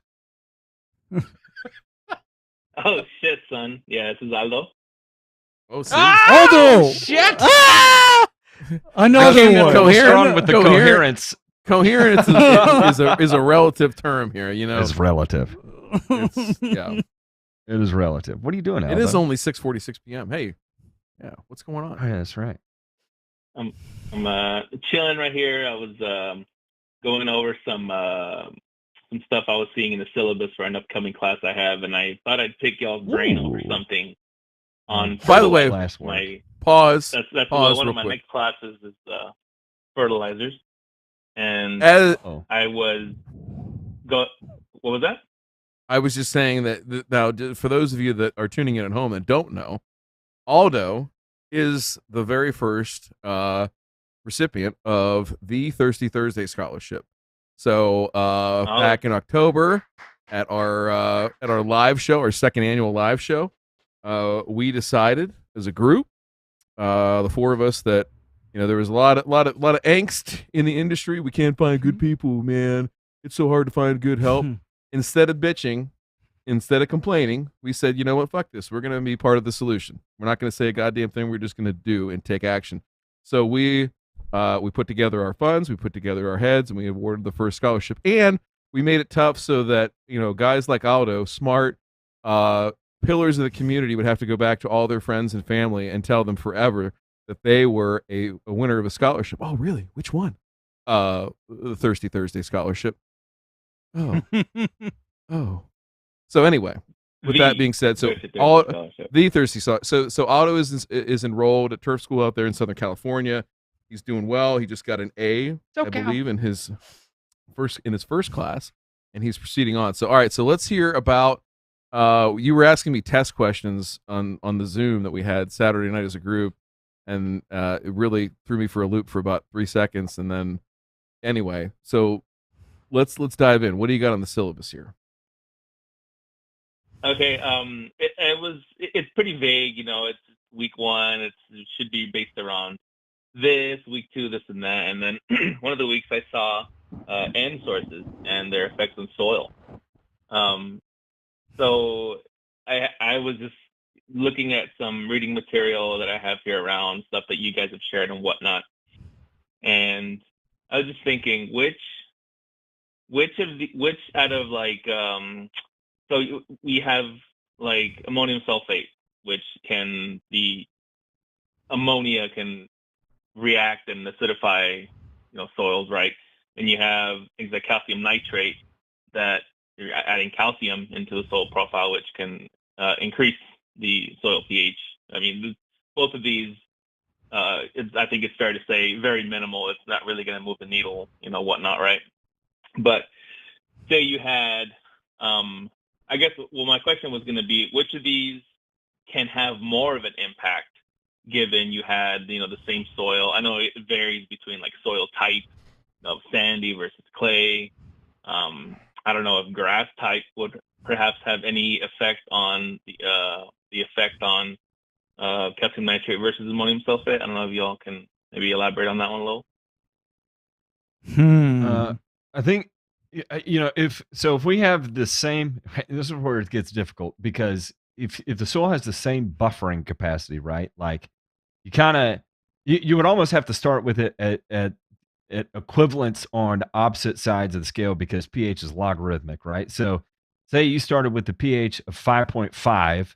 Speaker 8: Oh shit, son. Yeah, this is Aldo.
Speaker 1: Oh, see?
Speaker 2: Aldo!
Speaker 7: Shit!
Speaker 2: Another one.
Speaker 7: Coherent with the
Speaker 1: Coherent.
Speaker 7: coherence.
Speaker 1: Coherence is a relative term here,
Speaker 7: It's relative.
Speaker 1: Yeah.
Speaker 7: It is relative. What are you doing, Aldo?
Speaker 1: It is only 6:46 p.m. Hey, yeah, what's going on?
Speaker 7: Oh, yeah, that's right.
Speaker 8: I'm chilling right here. I was going over some stuff I was seeing in the syllabus for an upcoming class I have, and I thought I'd pick y'all's brain over
Speaker 7: Ooh.
Speaker 8: something on.
Speaker 1: By the way,
Speaker 7: Last word.
Speaker 1: Pause.
Speaker 8: That's
Speaker 1: Pause
Speaker 8: one
Speaker 1: real
Speaker 8: of my
Speaker 1: quick.
Speaker 8: next classes is fertilizers, and
Speaker 7: Oh.
Speaker 8: I was What was that?
Speaker 1: I was just saying that now, for those of you that are tuning in at home and don't know, Aldo is the very first recipient of the Thirsty Thursday Scholarship. So back in October at our live show, our second annual live show, we decided as a group, the four of us, that there was a lot of angst in the industry. We can't find good people, man. It's so hard to find good help. Instead of bitching, instead of complaining, we said, you know what, fuck this. We're going to be part of the solution. We're not going to say a goddamn thing. We're just going to do and take action. So we put together our funds, we put together our heads, and we awarded the first scholarship. And we made it tough so that, guys like Aldo, smart pillars of the community, would have to go back to all their friends and family and tell them forever that they were a winner of a scholarship. Oh, really? Which one? The Thirsty Thursday Scholarship. Oh. So anyway, with that being said, so the Thirsty so Otto is enrolled at turf school out there in Southern California. He's doing well. He just got an A, I believe, in his first class, and he's proceeding on. So all right, so let's hear about. You were asking me test questions on the Zoom that we had Saturday night as a group, and it really threw me for a loop for about 3 seconds, and then anyway, so let's dive in. What do you got on the syllabus here?
Speaker 8: Okay. It's pretty vague. It's week one. It should be based around this, week two, this and that, and then one of the weeks I saw N sources and their effects on soil. So I was just looking at some reading material that I have here around, stuff that you guys have shared and whatnot, and I was just thinking which out of so we have like ammonium sulfate, which the ammonia can react and acidify soils, right? And you have things like calcium nitrate that you're adding calcium into the soil profile, which can increase the soil pH. I mean, both of these, I think it's fair to say, very minimal. It's not really going to move the needle, whatnot, right? But say you had, I guess, my question was going to be, which of these can have more of an impact given you had, the same soil? I know it varies between like soil type, sandy versus clay. I don't know if grass type would perhaps have any effect on the effect on calcium nitrate versus ammonium sulfate. I don't know if y'all can maybe elaborate on that one a little.
Speaker 7: I think if we have the same, this is where it gets difficult, because if the soil has the same buffering capacity, right? Like you kind of you would almost have to start with it at equivalence on opposite sides of the scale, because pH is logarithmic, right? So say you started with the pH of 5.5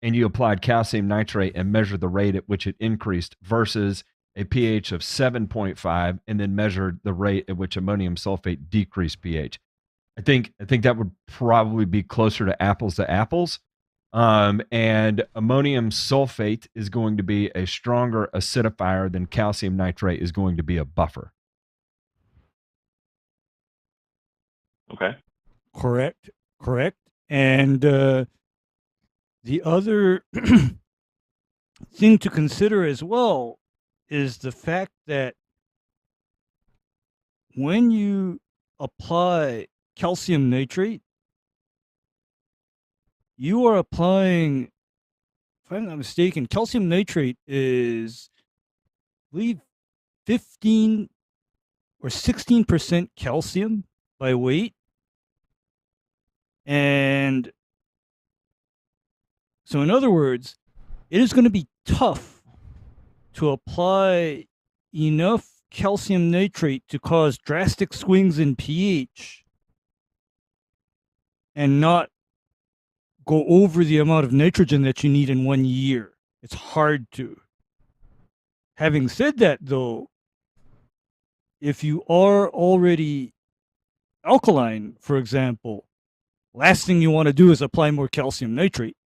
Speaker 7: and you applied calcium nitrate and measured the rate at which it increased versus a pH of 7.5 and then measured the rate at which ammonium sulfate decreased pH. I think that would probably be closer to apples. And ammonium sulfate is going to be a stronger acidifier than calcium nitrate is going to be a buffer.
Speaker 8: Okay.
Speaker 2: Correct. And the other thing to consider as well is the fact that when you apply calcium nitrate, you are applying, if I'm not mistaken, calcium nitrate is, I believe, 15 or 16% calcium by weight. And so in other words, it is going to be tough to apply enough calcium nitrate to cause drastic swings in pH and not go over the amount of nitrogen that you need in 1 year. It's hard to. Having said that, though, if you are already alkaline, for example, last thing you want to do is apply more calcium nitrate,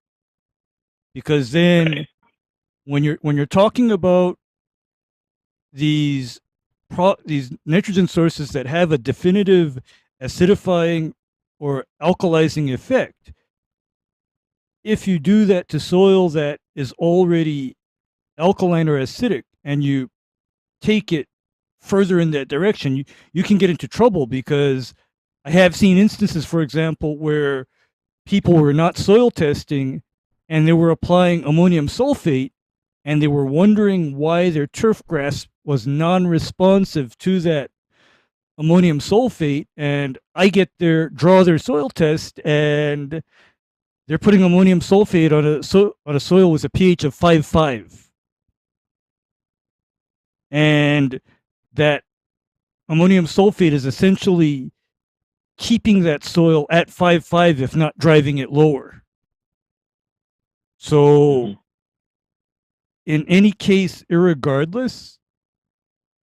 Speaker 2: because then when you're talking about these nitrogen sources that have a definitive acidifying or alkalizing effect, if you do that to soil that is already alkaline or acidic and you take it further in that direction, you can get into trouble, because I have seen instances, for example, where people were not soil testing and they were applying ammonium sulfate and they were wondering why their turf grass was non-responsive to that ammonium sulfate, and I draw their soil test, and they're putting ammonium sulfate on a soil with a pH of 5.5. And that ammonium sulfate is essentially keeping that soil at 5.5, if not driving it lower. So in any case, irregardless,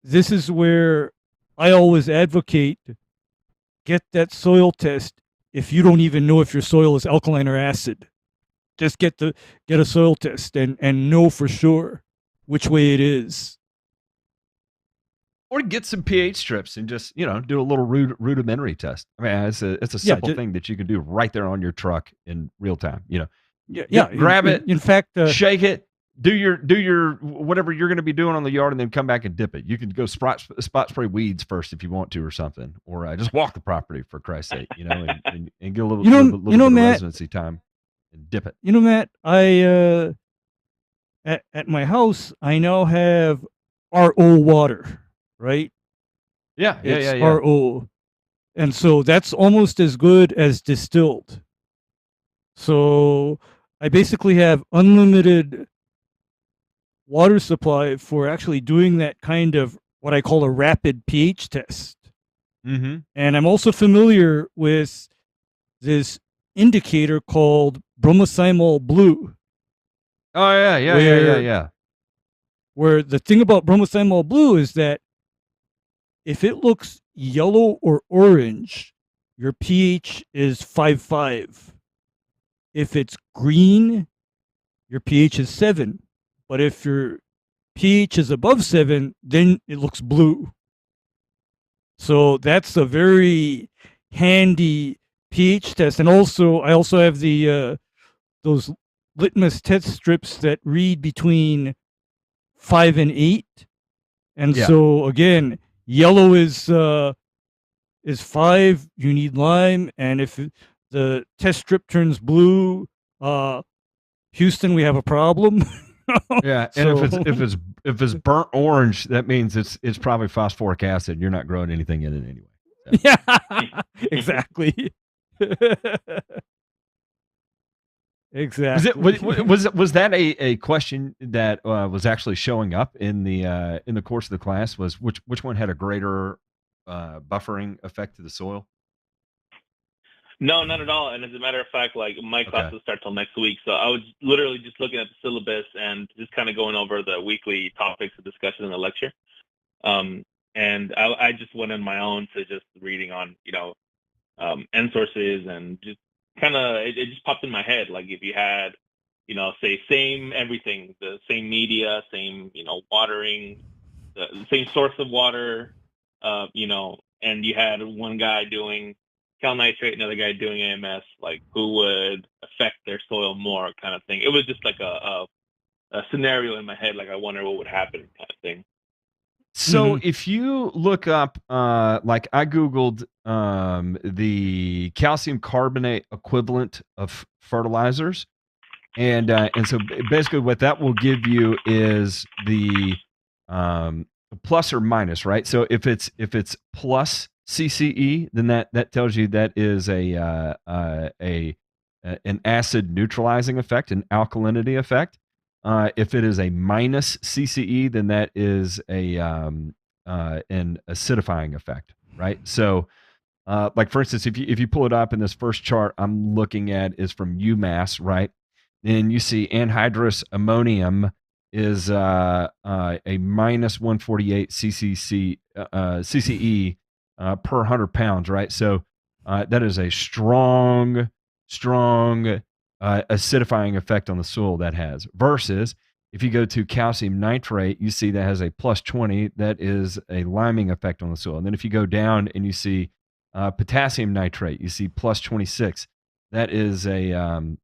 Speaker 2: this is where I always advocate, get that soil test. If you don't even know if your soil is alkaline or acid, just get a soil test and know for sure which way it is.
Speaker 7: Or get some pH strips and just, do a little rudimentary test. I mean, it's a simple thing that you can do right there on your truck in real time. Grab it.
Speaker 2: In fact,
Speaker 7: shake it. Do your whatever you're going to be doing on the yard, and then come back and dip it. You can go spot spray weeds first if you want to, or something, or just walk the property, for Christ's sake, and get a little bit of
Speaker 2: Matt,
Speaker 7: residency time. and dip it.
Speaker 2: You know, Matt, I at my house I now have RO water, right?
Speaker 7: Yeah,
Speaker 2: It's
Speaker 7: yeah.
Speaker 2: RO. And so that's almost as good as distilled. So I basically have unlimited water supply for actually doing that kind of what I call a rapid pH test.
Speaker 7: Mm-hmm.
Speaker 2: And I'm also familiar with this indicator called bromocymol blue.
Speaker 7: Oh yeah.
Speaker 2: Where the thing about bromocymol blue is that if it looks yellow or orange, your pH is 5.5. If it's green, your pH is 7. But if your pH is above 7, then it looks blue. So that's a very handy pH test. And also, I also have the those litmus test strips that read between 5 and 8. And so again, yellow is 5. You need lime, and if the test strip turns blue, Houston, we have a problem.
Speaker 7: Yeah, and if it's burnt orange, that means it's probably phosphoric acid. You're not growing anything in it anyway. So.
Speaker 2: Yeah, exactly. Exactly.
Speaker 7: Was that a question that was actually showing up in the course of the class? Was which one had a greater buffering effect to the soil?
Speaker 8: No, not at all. And as a matter of fact, like my classes start till next week, so I was literally just looking at the syllabus and just kind of going over the weekly topics of discussion in the lecture. And I just went on my own to just reading on end sources and just kind of it just popped in my head, like if you had say same everything, the same media, same watering, the same source of water, and you had one guy doing cal nitrate, another guy doing AMS, like who would affect their soil more, kind of thing. It was just like a scenario in my head, like I wonder what would happen, kind of thing.
Speaker 7: So if you look up, like I Googled the calcium carbonate equivalent of fertilizers, and so basically what that will give you is the plus or minus, right? So if it's plus CCE, then that tells you that is an acid neutralizing effect, an alkalinity effect. If it is a minus CCE, then that is an acidifying effect, right? So, like for instance, if you pull it up in this first chart I'm looking at is from UMass, right? Then you see anhydrous ammonium is a minus 148 CCE per 100 pounds, right? So that is a strong acidifying effect on the soil that has. Versus if you go to calcium nitrate, you see that has a plus 20. That is a liming effect on the soil. And then if you go down and you see potassium nitrate, you see plus 26. That is a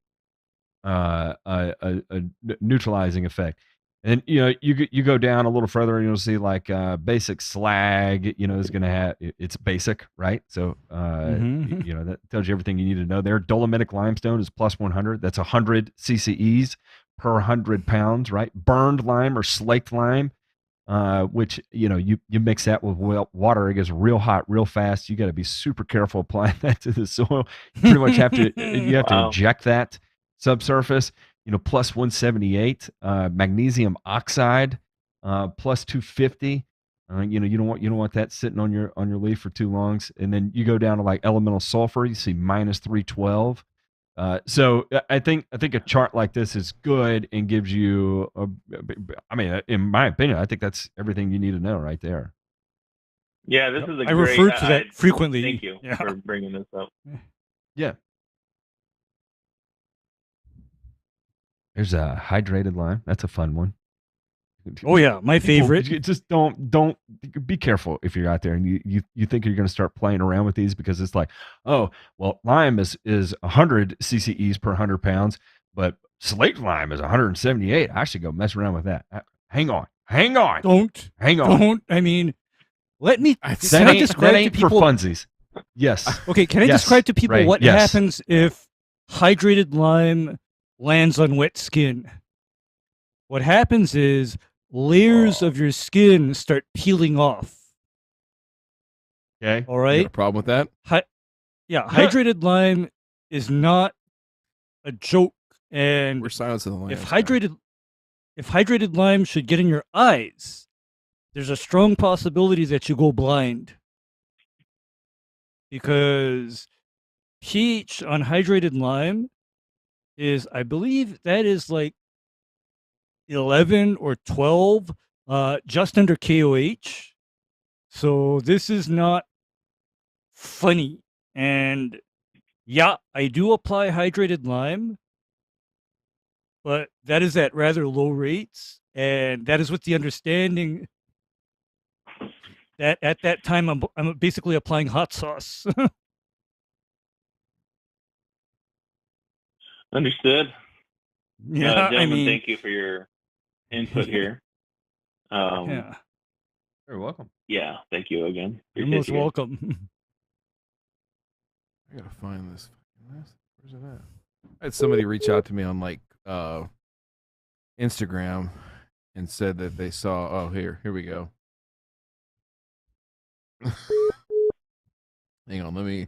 Speaker 7: neutralizing effect. And you go down a little further and you'll see like basic slag, is going to have, it's basic, right? So that tells you everything you need to know there. Dolomitic limestone is plus 100. That's 100 CCEs per 100 pounds, right? Burned lime or slaked lime, which you mix that with water, it gets real hot real fast. You got to be super careful applying that to the soil. You pretty much have to to inject that subsurface. Plus 178, magnesium oxide, plus 250. You don't want that sitting on your leaf for too long. And then you go down to like elemental sulfur, you see minus 312. So I think a chart like this is good and gives you in my opinion, I think that's everything you need to know right there.
Speaker 8: Yeah, this is a
Speaker 2: I
Speaker 8: great.
Speaker 2: refer to that frequently.
Speaker 8: Thank you for bringing this up.
Speaker 7: Yeah. There's a hydrated lime. That's a fun one.
Speaker 2: Oh yeah, my favorite.
Speaker 7: Just don't be careful if you're out there and you think you're going to start playing around with these, because it's like, oh well, lime is 100 CCEs per 100 pounds, but slaked lime is 178. I should go mess around with that. Hang on.
Speaker 2: Don't. I mean, let me. Can I describe to people
Speaker 7: for funsies? Yes.
Speaker 2: Okay. Can I describe to people what happens if hydrated lime lands on wet skin. What happens is layers of your skin start peeling off.
Speaker 7: Okay.
Speaker 2: All
Speaker 1: You got
Speaker 2: right?
Speaker 1: a problem with that?
Speaker 2: Hydrated lime is not a joke. And
Speaker 1: We're Silence of the Lambs.
Speaker 2: if hydrated lime should get in your eyes, there's a strong possibility that you go blind. Because pH on hydrated lime is, I believe that is like 11 or 12, just under KOH. So this is not funny. And yeah, I do apply hydrated lime, but that is at rather low rates. And that is with the understanding that at that time I'm basically applying hot sauce.
Speaker 8: Understood.
Speaker 2: Yeah, I
Speaker 8: Gentlemen,
Speaker 2: mean,
Speaker 8: thank you for your input here.
Speaker 2: yeah,
Speaker 7: You're welcome.
Speaker 8: Yeah, thank you again.
Speaker 2: you're
Speaker 8: Appreciate
Speaker 2: most
Speaker 8: you guys.
Speaker 2: welcome.
Speaker 1: I gotta find this. Where's it at? I had somebody reach out to me on like Instagram and said that they saw. Oh, here we go. Hang on, let me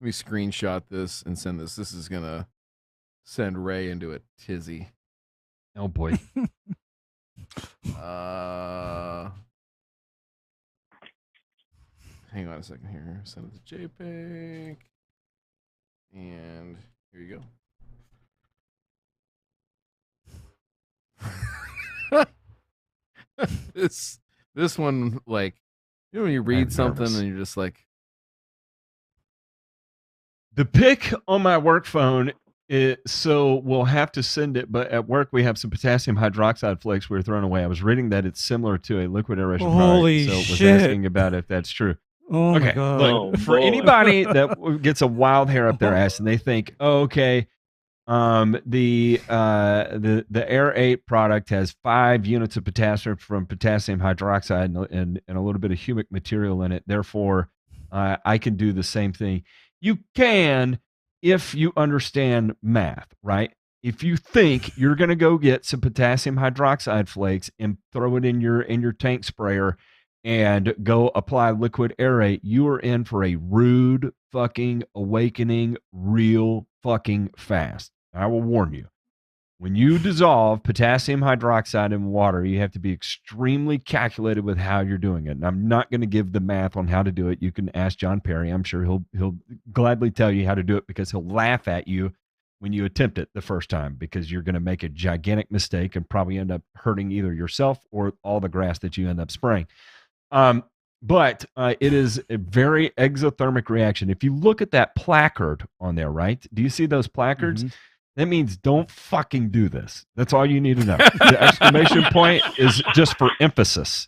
Speaker 1: screenshot this and send this. This is gonna send Ray into a tizzy.
Speaker 7: Oh boy.
Speaker 1: Hang on a second here. Send it to JPEG. And here you go. This one, like, you know when you read something
Speaker 7: nervous.
Speaker 1: and you're just like,
Speaker 7: The pic on my work phone, so we'll have to send it, but at work we have some potassium hydroxide flakes we were throwing away. I was reading that it's similar to a liquid aeration
Speaker 2: Holy
Speaker 7: product, so was
Speaker 2: shit.
Speaker 7: asking about if that's true.
Speaker 2: Oh my
Speaker 7: Okay,
Speaker 2: god.
Speaker 7: look,
Speaker 8: Oh,
Speaker 7: for
Speaker 8: boy.
Speaker 7: anybody that gets a wild hair up their ass and they think, oh, okay, the Air 8 product has 5 units of potassium from potassium hydroxide and a little bit of humic material in it. Therefore, I can do the same thing. You can if you understand math, right? If you think you're going to go get some potassium hydroxide flakes and throw it in your tank sprayer and go apply liquid aerate, you are in for a rude fucking awakening real fucking fast. I will warn you. When you dissolve potassium hydroxide in water, you have to be extremely calculated with how you're doing it. And I'm not going to give the math on how to do it. You can ask John Perry. I'm sure he'll gladly tell you how to do it because he'll laugh at you when you attempt it the first time because you're going to make a gigantic mistake and probably end up hurting either yourself or all the grass that you end up spraying. But it is a very exothermic reaction. If you look at that placard on there, right? Do you see those placards?
Speaker 2: Mhm.
Speaker 7: That means don't fucking do this. That's all you need to know. The exclamation point is just for emphasis.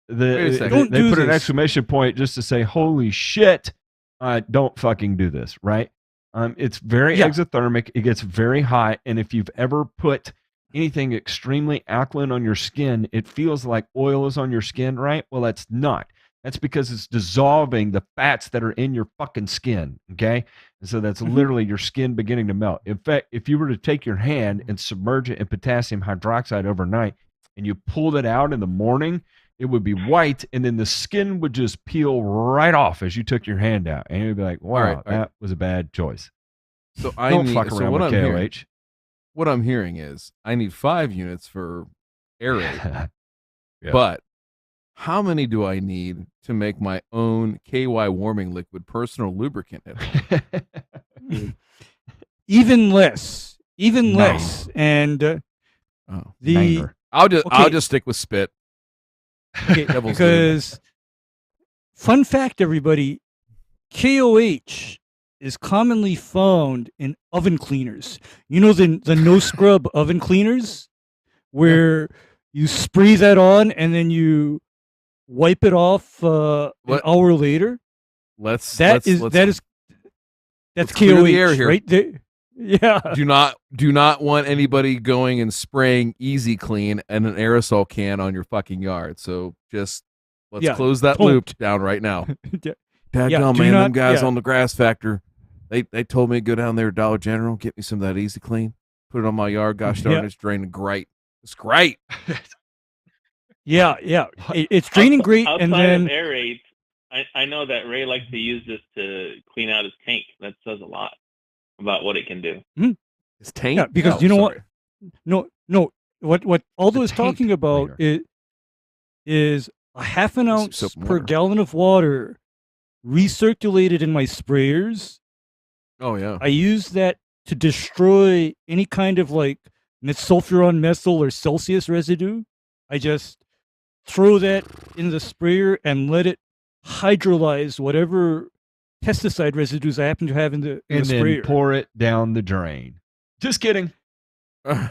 Speaker 1: Wait a second.
Speaker 2: Don't
Speaker 7: They
Speaker 2: do
Speaker 7: put an
Speaker 2: this.
Speaker 7: exclamation point just to say, holy shit, don't fucking do this, right? It's very
Speaker 2: Yeah.
Speaker 7: exothermic. It gets very hot. And if you've ever put anything extremely alkaline on your skin, it feels like oil is on your skin, right? Well, that's not. That's because it's dissolving the fats that are in your fucking skin, okay? And so that's literally your skin beginning to melt. In fact, if you were to take your hand and submerge it in potassium hydroxide overnight and you pulled it out in the morning, it would be white and then the skin would just peel right off as you took your hand out. And you'd be like, wow,
Speaker 1: all right.
Speaker 7: that was a bad choice.
Speaker 1: so I
Speaker 7: Don't
Speaker 1: need.
Speaker 7: fuck
Speaker 1: So
Speaker 7: around
Speaker 1: what
Speaker 7: with
Speaker 1: I'm hearing,
Speaker 7: KOH.
Speaker 1: what I'm hearing is I need 5 units for aerate,
Speaker 7: Yeah.
Speaker 1: but how many do I need to make my own KY warming liquid personal lubricant at home?
Speaker 2: Even less.
Speaker 7: Nine.
Speaker 2: Less. And
Speaker 1: Oh,
Speaker 2: the
Speaker 7: Niner.
Speaker 1: I'll
Speaker 2: Okay.
Speaker 1: just stick with spit.
Speaker 2: okay,
Speaker 1: Devil's
Speaker 2: because fun fact, everybody, KOH is commonly found in oven cleaners. You know the no scrub oven cleaners where you spray that on and then you wipe it off an
Speaker 1: What-
Speaker 2: hour later.
Speaker 1: Let's
Speaker 2: That's
Speaker 1: let's
Speaker 2: KOH
Speaker 1: clear the air here.
Speaker 2: right there. Yeah.
Speaker 1: do not want anybody going and spraying Easy Clean and an aerosol can on your fucking yard. So just let's
Speaker 2: Yeah,
Speaker 1: close that
Speaker 2: don't.
Speaker 1: loop down right now.
Speaker 2: Yeah,
Speaker 1: Dadgum,
Speaker 2: do
Speaker 1: man, them
Speaker 2: not-
Speaker 1: guys
Speaker 2: yeah.
Speaker 1: on the grass factor, they told me to go down there to Dollar General, get me some of that Easy Clean, Put it on my yard. Gosh darn, it's draining great. It's great.
Speaker 2: Yeah. It's draining great,
Speaker 8: Outside
Speaker 2: and then
Speaker 8: of aerate, I know that Ray likes to use this to clean out his tank. That says a lot about what it can do.
Speaker 1: His tank?
Speaker 2: yeah, because you know what? No. What Aldo is talking about is a half an ounce
Speaker 1: soap and
Speaker 2: per
Speaker 1: water.
Speaker 2: gallon of water recirculated in my sprayers.
Speaker 1: Oh yeah.
Speaker 2: I use that to destroy any kind of like sulfuron, methyl, or Celsius residue. I just throw that in the sprayer and let it hydrolyze whatever pesticide residues I happen to have in the sprayer.
Speaker 7: Then pour it down the drain. Just kidding.
Speaker 1: All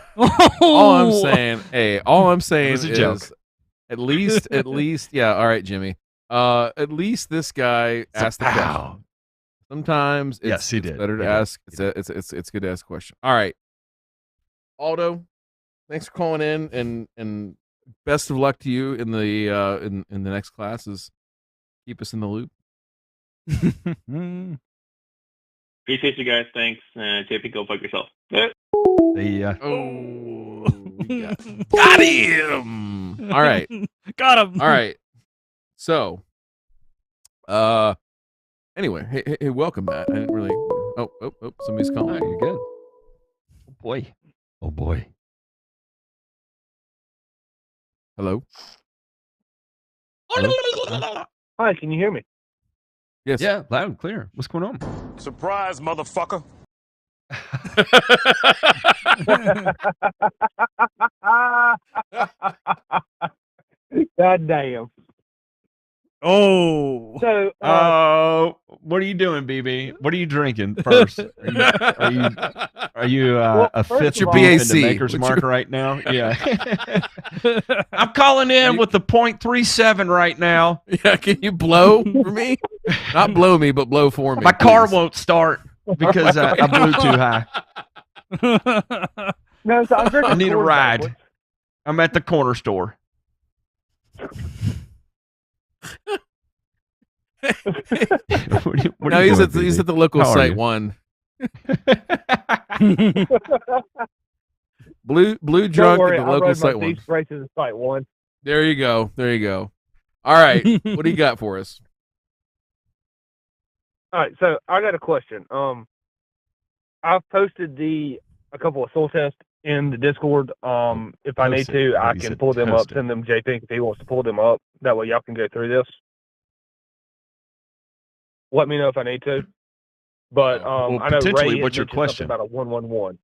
Speaker 1: I'm saying
Speaker 7: was a joke.
Speaker 1: is at least, yeah. All right, Jimmy. At least this guy asked the question. Sometimes it's better to ask. It's good to ask a question. All right, Aldo, thanks for calling in, and best of luck to you in the in the next classes. Keep us in the loop.
Speaker 8: Appreciate you guys. Thanks. JP, go fuck yourself.
Speaker 1: Got him. All right.
Speaker 2: Got him.
Speaker 1: All right. So, anyway, hey, welcome, Matt. I didn't really. Oh, somebody's calling.
Speaker 7: You're good. Oh boy.
Speaker 1: Hello.
Speaker 9: Hi, can you hear me?
Speaker 1: Yes.
Speaker 7: Yeah, loud and clear. What's going on?
Speaker 10: Surprise, motherfucker.
Speaker 9: God damn.
Speaker 2: Oh.
Speaker 9: So,
Speaker 7: what are you doing, BB? What are you drinking first? Are you a fifth
Speaker 1: your
Speaker 7: bump into
Speaker 1: BAC?
Speaker 7: Maker's Mark right now? Yeah. I'm calling in with the .37 right now.
Speaker 1: Yeah, can you blow for me? Not blow me, but blow for me.
Speaker 7: My car
Speaker 1: please.
Speaker 7: won't start because I blew too high.
Speaker 9: no, so I'm drinking
Speaker 7: I need a
Speaker 9: Coors
Speaker 7: ride.
Speaker 9: Light.
Speaker 7: I'm at the corner store.
Speaker 1: No, he's at the local
Speaker 7: How are
Speaker 1: site
Speaker 7: you?
Speaker 1: one. Blue
Speaker 9: Don't
Speaker 1: drunk
Speaker 9: worry,
Speaker 1: at the
Speaker 9: I
Speaker 1: local
Speaker 9: rode
Speaker 1: site
Speaker 9: my
Speaker 1: one.
Speaker 9: Beast races at site one.
Speaker 1: There you go. All right, what do you got for us?
Speaker 9: All right, so I got a question. I've posted a couple of soil tests in the Discord. If I need to, I can pull them up, send them JP if he wants to pull them up. That way y'all can go through this. Let me know if I need to. But
Speaker 7: Well,
Speaker 9: I know
Speaker 7: potentially,
Speaker 9: Ray
Speaker 7: what's your
Speaker 9: had mentioned
Speaker 7: question?
Speaker 9: something about a 111.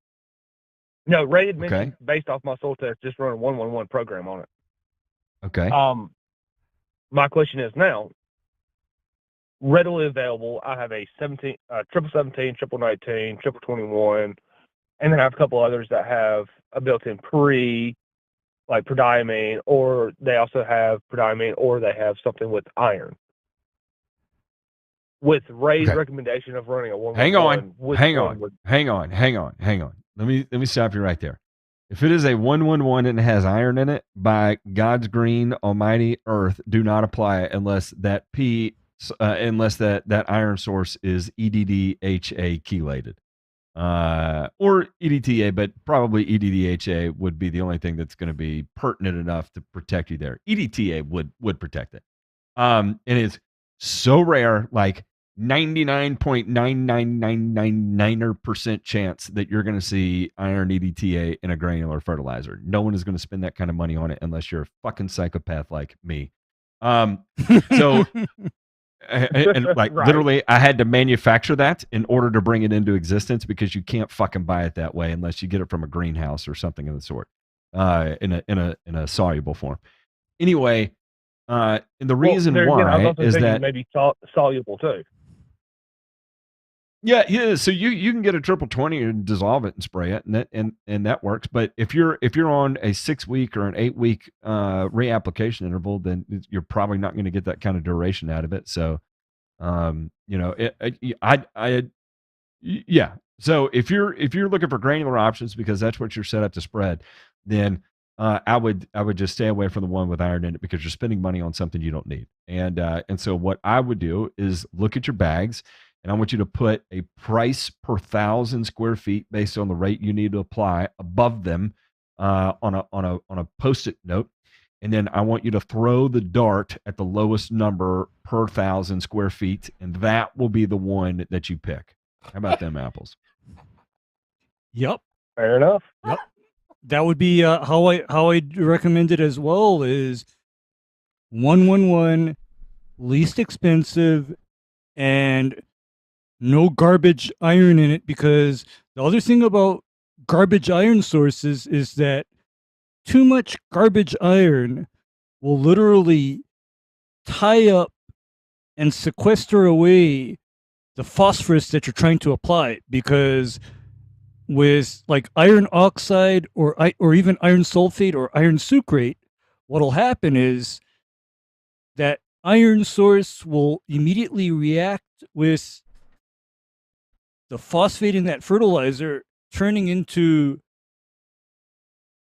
Speaker 9: No, Ray had mentioned
Speaker 7: Okay.
Speaker 9: based off my soil test, just run a 111 program on it.
Speaker 7: Okay.
Speaker 9: My question is now, readily available. I have a 17, 717, 1919, 21, and then I have a couple others that have a built-in like prodiamine, or they also have prodiamine, or they have something with iron. With Ray's recommendation of running a 111,
Speaker 7: Hang on. Let me stop you right there. If it is a 111 and it has iron in it, by God's green almighty earth, do not apply it unless that iron source is EDDHA chelated. Or EDTA, but probably EDDHA would be the only thing that's going to be pertinent enough to protect you there. EDTA would protect it. And it's so rare, like 99.99999% chance that you're going to see iron EDTA in a granular fertilizer. No one is going to spend that kind of money on it unless you're a fucking psychopath like me. So and like literally I had to manufacture that in order to bring it into existence, because you can't fucking buy it that way unless you get it from a greenhouse or something of the sort, in a soluble form. Anyway, and the reason why is that
Speaker 9: maybe soluble too.
Speaker 7: Yeah. So you can get a 20 and dissolve it and spray it, and that works. But if you're on a 6-week or an 8-week reapplication interval, then you're probably not going to get that kind of duration out of it. So, yeah. So if you're looking for granular options because that's what you're set up to spread, then I would just stay away from the one with iron in it, because you're spending money on something you don't need. And so what I would do is look at your bags and I want you to put a price per 1,000 square feet based on the rate you need to apply above them on a Post-it note. And then I want you to throw the dart at the lowest number per 1,000 square feet, and that will be the one that you pick. How about them apples?
Speaker 2: Yep.
Speaker 9: Fair enough.
Speaker 2: Yep. That would be how I recommend it as well. Is 111 least expensive and no garbage iron in it, because the other thing about garbage iron sources is that too much garbage iron will literally tie up and sequester away the phosphorus that you're trying to apply, because with like iron oxide or even iron sulfate or iron sucrate, what'll happen is that iron source will immediately react with the phosphate in that fertilizer, turning into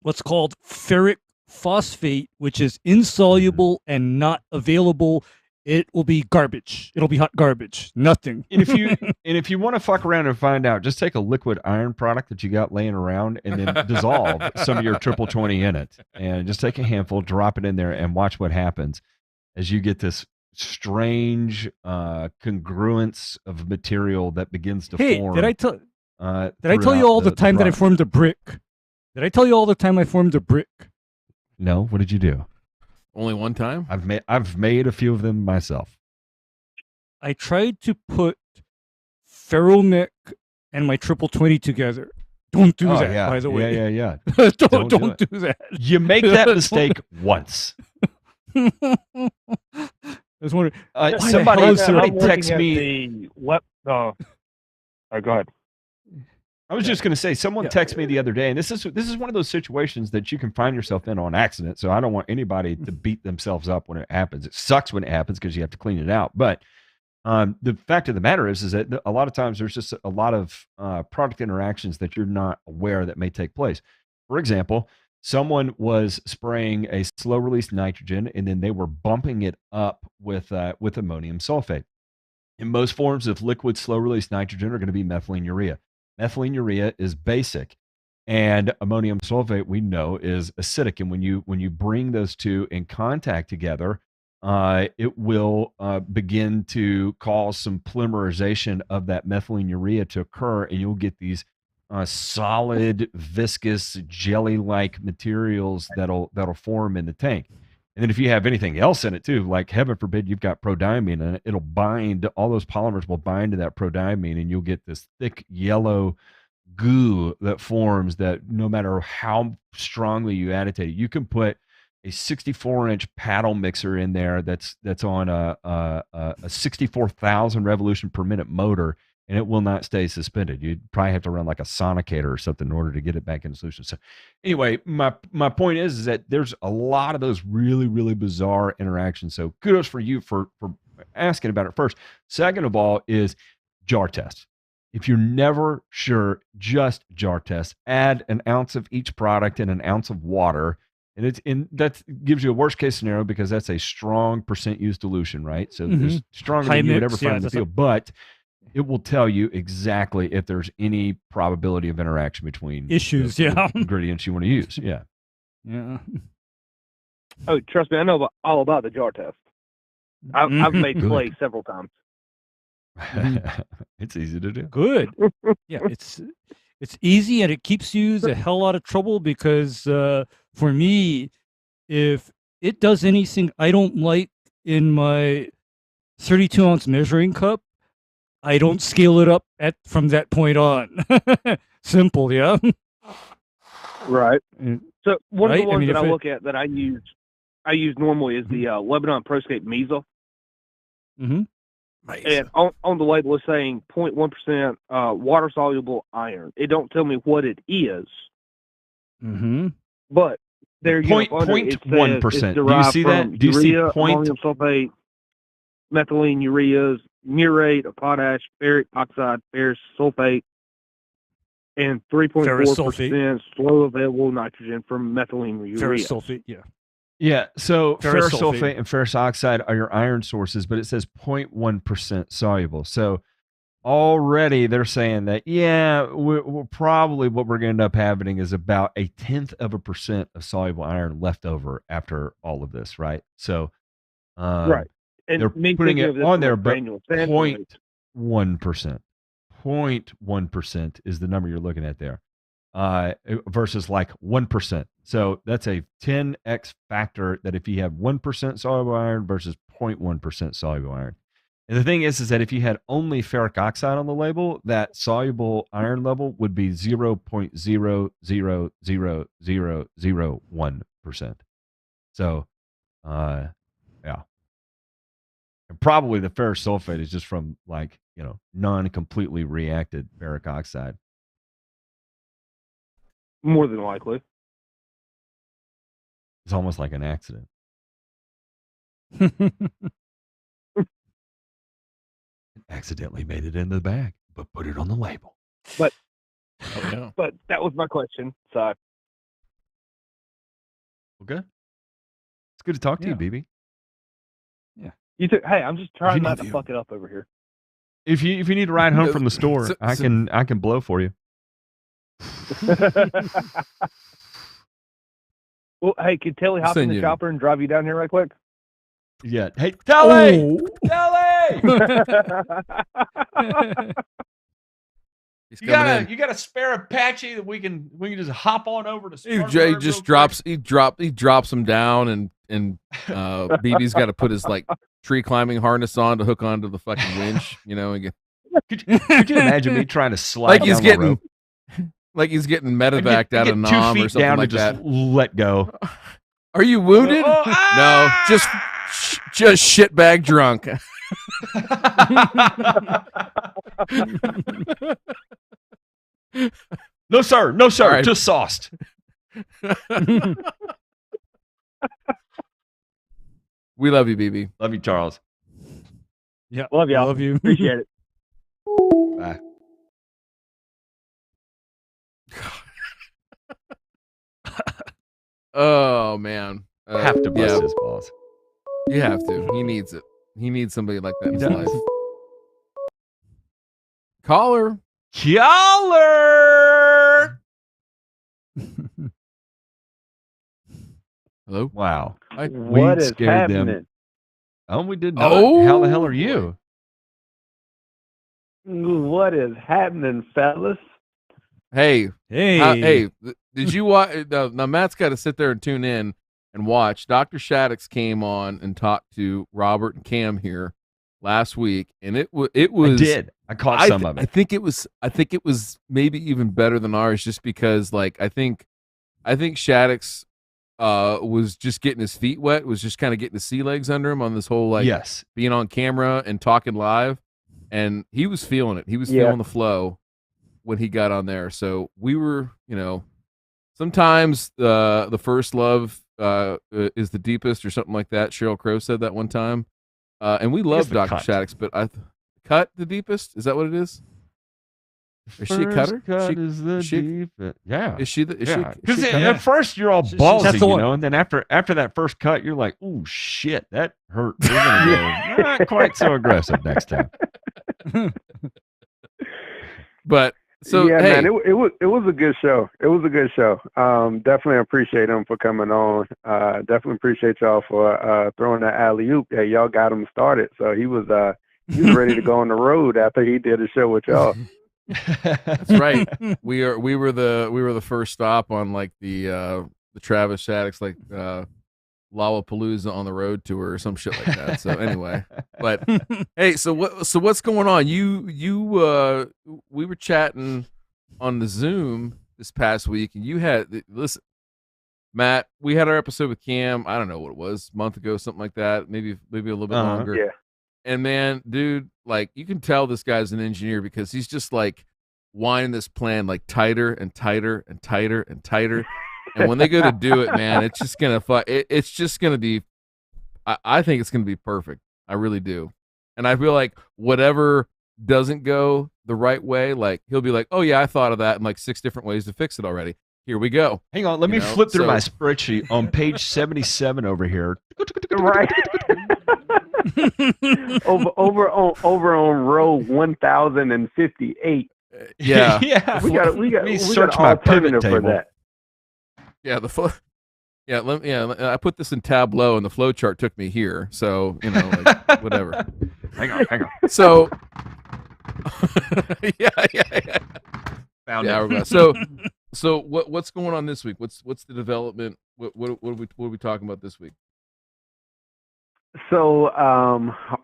Speaker 2: what's called ferric phosphate, which is insoluble and not available. It will be garbage. It'll be hot garbage. Nothing.
Speaker 7: And if you want to fuck around and find out, just take a liquid iron product that you got laying around and then dissolve some of your 20 in it, and just take a handful, drop it in there, and watch what happens as you get this strange congruence of material that begins to form.
Speaker 2: Did I tell you all the time that I formed a brick? Did I tell you all the time I formed a brick?
Speaker 7: No. What did you do?
Speaker 1: Only one time?
Speaker 7: I've made a few of them myself.
Speaker 2: I tried to put ferromech and my 20 together. Don't do that,
Speaker 7: yeah.
Speaker 2: by the way.
Speaker 7: Yeah.
Speaker 2: Don't do that.
Speaker 7: You make that mistake once.
Speaker 2: I was wondering.
Speaker 7: Somebody texted me.
Speaker 9: Go ahead.
Speaker 7: I was just going to say, someone texted me the other day, and this is one of those situations that you can find yourself in on accident. So I don't want anybody to beat themselves up when it happens. It sucks when it happens because you have to clean it out. But the fact of the matter is that a lot of times there's just a lot of product interactions that you're not aware that may take place. For example, someone was spraying a slow-release nitrogen, and then they were bumping it up with ammonium sulfate. And most forms of liquid slow-release nitrogen are going to be methylene urea. Methylene urea is basic, and ammonium sulfate, we know, is acidic. And when you bring those two in contact together, it will begin to cause some polymerization of that methylene urea to occur, and you'll get these solid, viscous, jelly-like materials that'll form in the tank. And then if you have anything else in it too, like heaven forbid you've got prodiamine in it, it'll bind, all those polymers will bind to that prodiamine, and you'll get this thick yellow goo that forms that no matter how strongly you agitate it. You can put a 64-inch paddle mixer in there that's on a 64,000 revolution per minute motor, and it will not stay suspended. You'd probably have to run like a sonicator or something in order to get it back in solution. So anyway, my point is that there's a lot of those really, really bizarre interactions. So kudos for you for asking about it first. Second of all is jar test. If you're never sure, just jar test. Add an ounce of each product and an ounce of water. And that gives you a worst case scenario because that's a strong percent used dilution, right? So there's stronger than you would ever find in the field. But it will tell you exactly if there's any probability of interaction between
Speaker 2: issues,
Speaker 7: the ingredients you want to use. Yeah.
Speaker 9: Oh, trust me, I know all about the jar test. I've made clay several times.
Speaker 7: It's easy to do.
Speaker 2: Good. Yeah, it's easy, and it keeps you the hell out of trouble because for me, if it does anything I don't like in my 32-ounce measuring cup, I don't scale it up from that point on. Simple, yeah.
Speaker 9: Right. So one of the ones that I look
Speaker 2: at
Speaker 9: that I use normally is the Lebanon ProScape Meso.
Speaker 2: Mm-hmm.
Speaker 1: Nice.
Speaker 9: And on the label it's saying 0.1% water soluble iron. It don't tell me what it is.
Speaker 2: Mm-hmm.
Speaker 9: But there you go.
Speaker 7: 0.1%. Do you see that? Do you see
Speaker 9: ammonium sulfate, methylene ureas, murate of potash, ferric oxide, ferrous sulfate, and 3.4% slow available nitrogen from methylene urea.
Speaker 2: Ferrous sulfate, yeah.
Speaker 7: Yeah, so ferrous sulfate and ferrous oxide are your iron sources, but it says 0.1% soluble. So already they're saying that, we're probably what we're going to end up having is about 0.1% of soluble iron left over after all of this, right? So
Speaker 9: right. And
Speaker 7: they're putting it on there, but
Speaker 9: granular sand
Speaker 7: 0.1%. 0.1% is the number you're looking at there, versus like 1%. So that's a 10x factor that if you have 1% soluble iron versus 0.1% soluble iron. And the thing is that if you had only ferric oxide on the label, that soluble iron level would be 0.0000001%. So, yeah. And probably the ferrous sulfate is just from like, non-completely reacted ferric oxide.
Speaker 9: more than likely.
Speaker 7: It's almost like an accident. Accidentally made it in the bag, but put it on the label.
Speaker 9: But
Speaker 1: Oh, yeah.
Speaker 9: but that was my question. So
Speaker 7: Okay. It's good to talk to you, BB.
Speaker 9: you took. Hey, I'm just trying not to
Speaker 1: you.
Speaker 9: fuck it up over here.
Speaker 7: If you need a ride home
Speaker 1: No,
Speaker 7: from the store,
Speaker 1: so-
Speaker 7: I can blow for you.
Speaker 9: Well, hey, could Telly hop in
Speaker 1: Send
Speaker 9: the
Speaker 1: you.
Speaker 9: chopper and drive you down here right quick?
Speaker 7: Yeah. Hey, Telly! Telly!
Speaker 1: He's
Speaker 7: You
Speaker 1: coming in.
Speaker 7: got a spare Apache that we can just hop on over to
Speaker 1: Jay
Speaker 7: Spartanburg
Speaker 1: just
Speaker 7: real
Speaker 1: drops he drops him down, and BB's got to put his like tree climbing harness on to hook onto the fucking winch, and get,
Speaker 7: quick? Could you imagine me trying to slide
Speaker 1: like
Speaker 7: down
Speaker 1: he's
Speaker 7: the
Speaker 1: getting
Speaker 7: rope?
Speaker 1: like he's getting
Speaker 7: I
Speaker 1: medevaced out of
Speaker 7: 2
Speaker 1: Nam
Speaker 7: feet
Speaker 1: or something
Speaker 7: down
Speaker 1: like
Speaker 7: and
Speaker 1: that.
Speaker 7: just let go.
Speaker 1: Are you wounded?
Speaker 7: Oh,
Speaker 1: No, just shitbag drunk.
Speaker 7: No, sir.
Speaker 1: All right.
Speaker 7: Just sauced.
Speaker 1: We love you, BB.
Speaker 7: Love you, Charles.
Speaker 2: Yeah.
Speaker 9: Love y'all.
Speaker 2: Love you.
Speaker 9: Appreciate it.
Speaker 7: Bye.
Speaker 1: Oh man,
Speaker 7: Have to bust
Speaker 1: yeah,
Speaker 7: his balls.
Speaker 1: you have to. He needs it. He needs somebody like that in his
Speaker 2: does.
Speaker 1: life. Caller.
Speaker 7: Caller!
Speaker 1: Hello.
Speaker 7: Wow.
Speaker 9: What
Speaker 7: We
Speaker 9: is
Speaker 7: scared them.
Speaker 9: happening?
Speaker 7: Oh, we did not.
Speaker 1: Oh,
Speaker 7: How the hell are you?
Speaker 9: What is happening, fellas?
Speaker 1: Hey,
Speaker 2: Hey.
Speaker 1: did you watch? Now Matt's got to sit there and tune in and watch. Dr. Shaddix came on and talked to Robert and Cam here last week, and it was.
Speaker 7: I did. I caught some of it.
Speaker 1: I think it was maybe even better than ours, just because I think Shaddix was just getting his feet wet, was just kind of getting the sea legs under him on this whole
Speaker 7: yes.
Speaker 1: being on camera and talking live, and he was feeling it. He was feeling the flow when he got on there. So we were, sometimes the first love is the deepest or something like that. Sheryl Crow said that one time, and we love
Speaker 7: the
Speaker 1: Dr.
Speaker 7: cut.
Speaker 1: Shaddix, but cut the deepest. Is that what it is? Is she a cutter?
Speaker 7: Cut
Speaker 1: She-
Speaker 7: is the
Speaker 1: she-
Speaker 7: deep. Yeah.
Speaker 1: Is she the? Is she-
Speaker 7: Because
Speaker 1: is she a cutter?
Speaker 7: at first you're all
Speaker 2: That's
Speaker 7: ballsy,
Speaker 2: the one.
Speaker 7: and then after that first cut, you're like, "Ooh, shit, that hurt." We're gonna go not quite so aggressive next time.
Speaker 1: But so
Speaker 10: yeah,
Speaker 1: hey,
Speaker 10: man, it was a good show. It was a good show. Definitely appreciate him for coming on. Definitely appreciate y'all for throwing that alley oop. Yeah, y'all got him started, so he was ready to go on the road after he did a show with y'all.
Speaker 1: that's right. we were the first stop on the Travis Shaddix Lollapalooza on the road tour or some shit like that. So anyway, but hey, so what's going on? We were chatting on the Zoom this past week, and you had listen, Matt. We had our episode with Cam. I don't know what it was, a month ago, something like that. Maybe a little bit longer.
Speaker 10: Yeah.
Speaker 1: And man, dude, you can tell this guy's an engineer because he's just winding this plan tighter and tighter and tighter and tighter. And when they go to do it, man, it's just gonna it's just gonna be. I think it's gonna be perfect. I really do. And I feel like whatever doesn't go the right way, he'll be like, "Oh yeah, I thought of that in 6 different ways to fix it already. Here we go."
Speaker 7: Hang on, let me flip through my spreadsheet on page 77 over here.
Speaker 10: Right. over on row 1058.
Speaker 1: Yeah.
Speaker 7: Yeah.
Speaker 10: We got
Speaker 7: Let me
Speaker 10: we
Speaker 7: search
Speaker 10: got
Speaker 7: my
Speaker 10: an
Speaker 7: pivot
Speaker 10: alternative for
Speaker 7: table.
Speaker 10: that.
Speaker 1: Yeah, I put this in Tableau, and the flow chart took me here. So like whatever.
Speaker 7: Hang on.
Speaker 1: So yeah.
Speaker 7: Found
Speaker 1: Yeah,
Speaker 7: it.
Speaker 1: we're back. So what's going on this week? What's the development? What are we talking about this week?
Speaker 10: So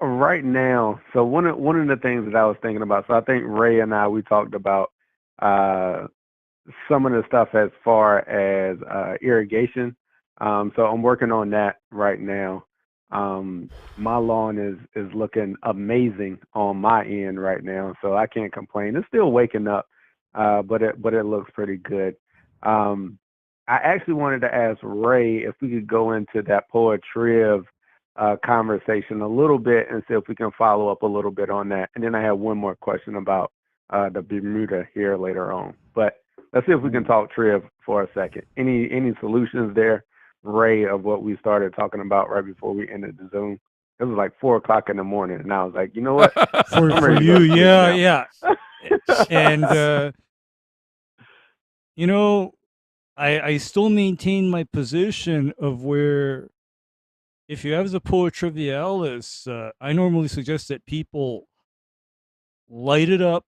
Speaker 10: right now, so one of the things that I was thinking about. So I think Ray and we talked about some of the stuff as far as irrigation. So I'm working on that right now. My lawn is looking amazing on my end right now, so I can't complain. It's still waking up, but it looks pretty good. I actually wanted to ask Ray if we could go into that poetry conversation a little bit and see if we can follow up a little bit on that. And then I have one more question about the Bermuda here later on. But let's see if we can talk Triv for a second. Any solutions there, Ray, of what we started talking about right before we ended the Zoom? It was like 4:00 in the morning, and I was like, you know what?
Speaker 2: For you, yeah. And I still maintain my position of where, if you have the Poa trivialis, I normally suggest that people light it up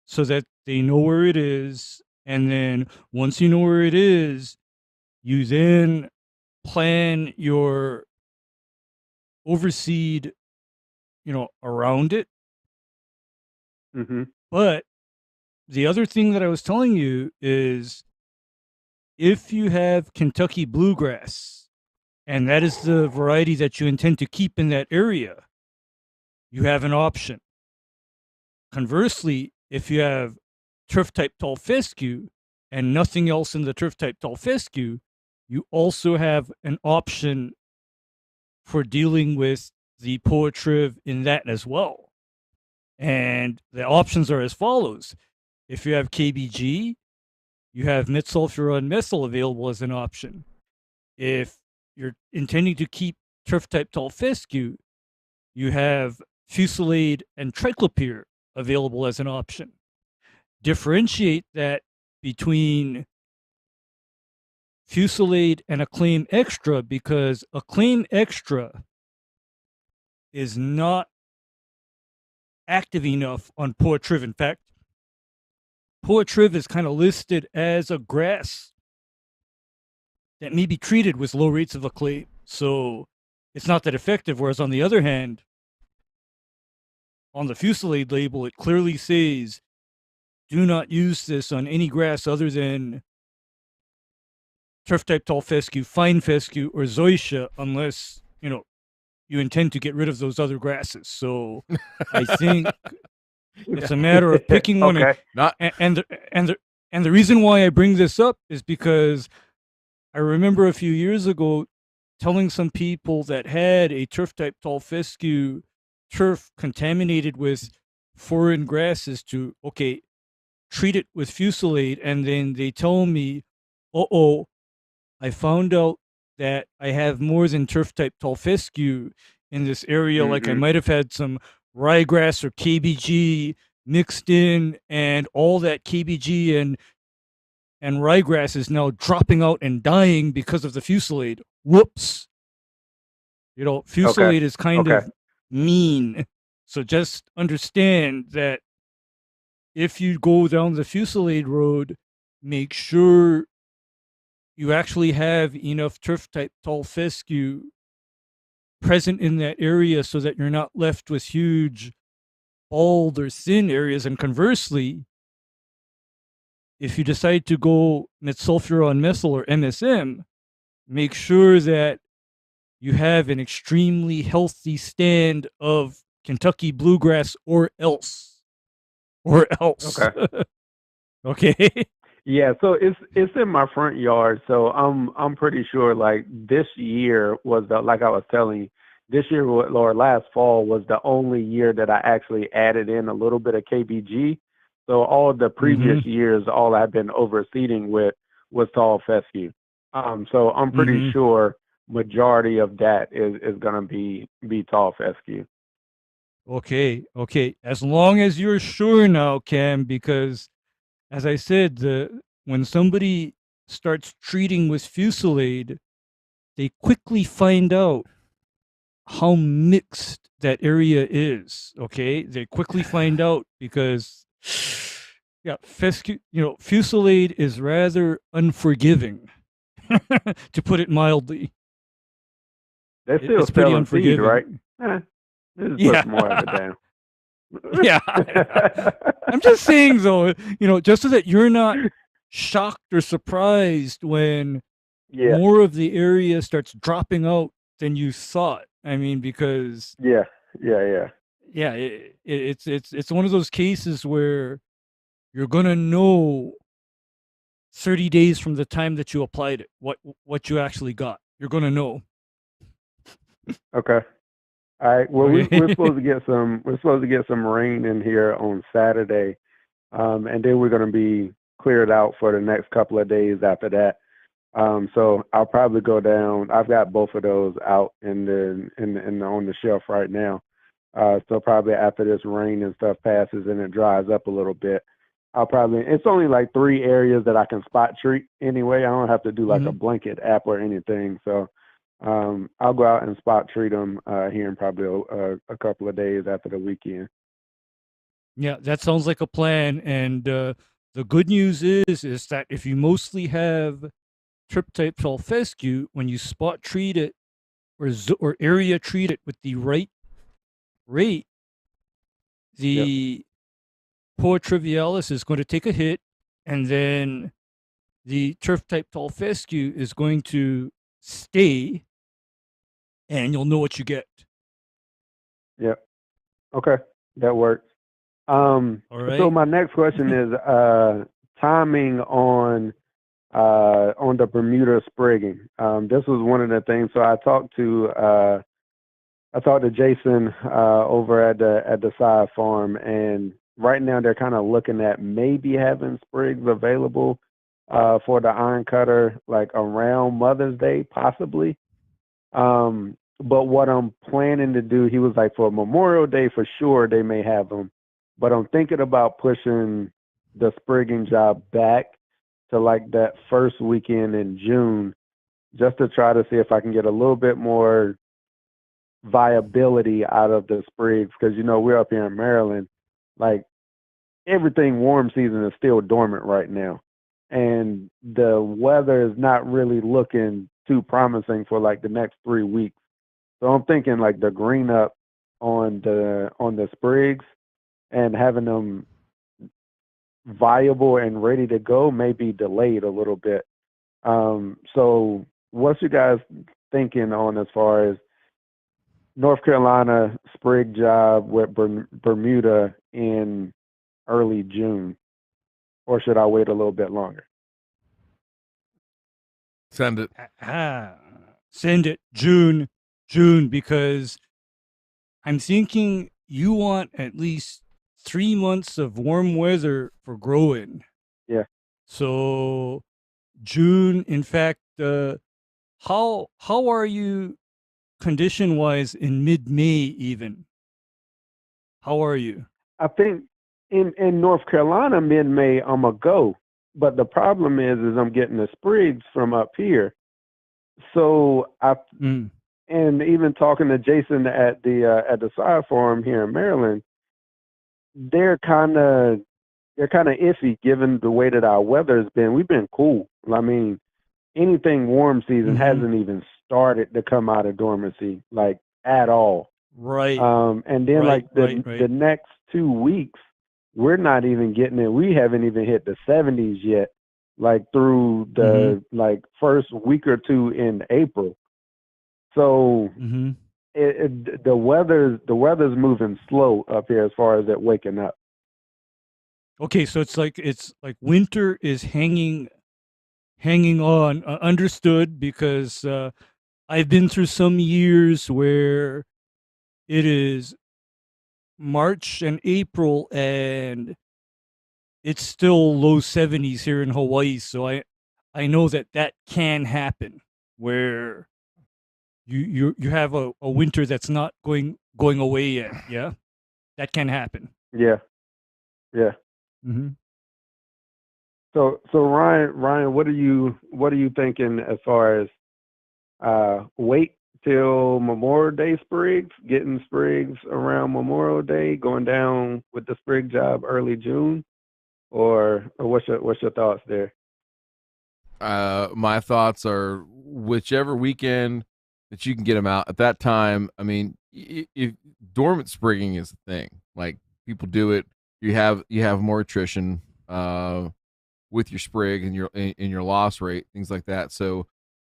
Speaker 2: so that they know where it is, and then once you know where it is, you then plan your overseed, around it.
Speaker 10: Mm-hmm.
Speaker 2: But the other thing that I was telling you is, if you have Kentucky bluegrass, and that is the variety that you intend to keep in that area, you have an option. Conversely, if you have turf type tall fescue and nothing else in the turf type tall fescue, you also have an option for dealing with the poetriv in that as well. And the options are as follows. If you have KBG, you have metsulfuron methyl available as an option. If you're intending to keep turf type tall fescue, you have Fusilade and triclopyr available as an option. Differentiate that between Fusilade and Acclaim Extra, because Acclaim Extra is not active enough on poetriv. In fact, poetriv is kind of listed as a grass that may be treated with low rates of Acclaim, so it's not that effective. Whereas on the other hand, on the Fusilade label, it clearly says, do not use this on any grass other than turf type tall fescue, fine fescue, or zoysia, unless you intend to get rid of those other grasses. So I think it's a matter of picking one.
Speaker 10: Okay.
Speaker 2: And the reason why I bring this up is because I remember a few years ago telling some people that had a turf type tall fescue turf contaminated with foreign grasses to treat it with Fusilade, and then they tell me, I found out that I have more than turf type tall fescue in this area.
Speaker 10: Mm-hmm.
Speaker 2: Like I might have had some ryegrass or KBG mixed in, and all that KBG and ryegrass is now dropping out and dying because of the Fusilade. Whoops. Fusilade is kind of mean. So just understand that if you go down the Fusilade road, make sure you actually have enough turf type tall fescue present in that area so that you're not left with huge bald or thin areas. And conversely, if you decide to go metsulfuron methyl or MSM, make sure that you have an extremely healthy stand of Kentucky bluegrass or else. Okay.
Speaker 10: Yeah, so it's in my front yard, so I'm pretty sure like this year was like I was telling you, this year or last fall was the only year that I actually added in a little bit of KBG. So all the previous years, all I've been overseeding with was tall fescue. So I'm pretty sure majority of that is going to be tall fescue.
Speaker 2: Okay. As long as you're sure now, Cam, because as I said, when somebody starts treating with Fusillade, they quickly find out how mixed that area is. Okay, they quickly find out because, yeah, fescue. Fusillade is rather unforgiving, to put it mildly.
Speaker 10: They're still
Speaker 2: It's pretty
Speaker 10: selling seed,
Speaker 2: unforgiving.
Speaker 10: right? This is
Speaker 2: Yeah.
Speaker 10: put more of it down.
Speaker 2: Yeah, I'm just saying though, just so that you're not shocked or surprised when
Speaker 10: Yeah,
Speaker 2: more of the area starts dropping out than you thought. I mean, because
Speaker 10: yeah.
Speaker 2: yeah, it's one of those cases where you're gonna know 30 days from the time that you applied it what you actually got. You're gonna know.
Speaker 10: Okay. All right. Well, we're
Speaker 2: Okay.
Speaker 10: supposed to get some rain in here on Saturday, and then we're going to be cleared out for the next couple of days after that. So I'll probably go down. I've got both of those out on the shelf right now. So probably after this rain and stuff passes and it dries up a little bit, it's only like 3 areas that I can spot treat anyway. I don't have to do like a blanket app or anything. So I'll go out and spot treat them here in probably a couple of days after the weekend.
Speaker 2: Yeah, that sounds like a plan. And the good news is that if you mostly have trip type tall fescue, when you spot treat it or area treat it with the right rate, the Poa trivialis is going to take a hit, and then the turf type tall fescue is going to stay, and you'll know what you get.
Speaker 10: Yep. Okay, that works.
Speaker 2: All right.
Speaker 10: So my next question is timing on the Bermuda sprigging. This was one of the things. So I talked to Jason over at the side farm, and right now they're kind of looking at maybe having sprigs available for the iron cutter like around Mother's Day, possibly. But what I'm planning to do, he was like, for Memorial Day for sure they may have them, but I'm thinking about pushing the sprigging job back to like that first weekend in June, just to try to see if I can get a little bit more viability out of the sprigs, because we're up here in Maryland, like everything warm season is still dormant right now, and the weather is not really looking too promising for like the next 3 weeks. So I'm thinking like the green up on the sprigs and having them viable and ready to go may be delayed a little bit. So what's you guys thinking on as far as North Carolina sprig job with Bermuda in early June, or should I wait a little bit longer?
Speaker 1: Send it.
Speaker 2: Send it June, because I'm thinking you want at least 3 months of warm weather for growing.
Speaker 10: Yeah.
Speaker 2: So June. In fact, how are you condition wise in mid-May even? How are you?
Speaker 10: I think in North Carolina mid-May I'm a go, but the problem is I'm getting the sprigs from up here. So and even talking to Jason at the side farm here in Maryland, they're kind of iffy given the way that our weather has been. We've been cool. I mean, anything warm season hasn't even started to come out of dormancy, like at all.
Speaker 2: Right.
Speaker 10: And then the next 2 weeks, we're not even getting it. We haven't even hit the 70s yet, like through the like first week or two in April. So the weather's moving slow up here as far as it waking up.
Speaker 2: Okay, so it's like winter is hanging on. Understood, because I've been through some years where it is March and April and it's still low 70s here in Hawaii. So I know that can happen, where you have a winter that's not going away yet. Yeah, that can happen.
Speaker 10: Yeah.
Speaker 2: Mm-hmm.
Speaker 10: So Ryan, what are you thinking as far as wait till Memorial Day sprigs, getting sprigs around Memorial Day, going down with the sprig job early June, or what's your thoughts there?
Speaker 1: My thoughts are whichever weekend that you can get them out at that time. I mean, if dormant sprigging is the thing, like people do it, you have more attrition with your sprig and your loss rate, things like that. So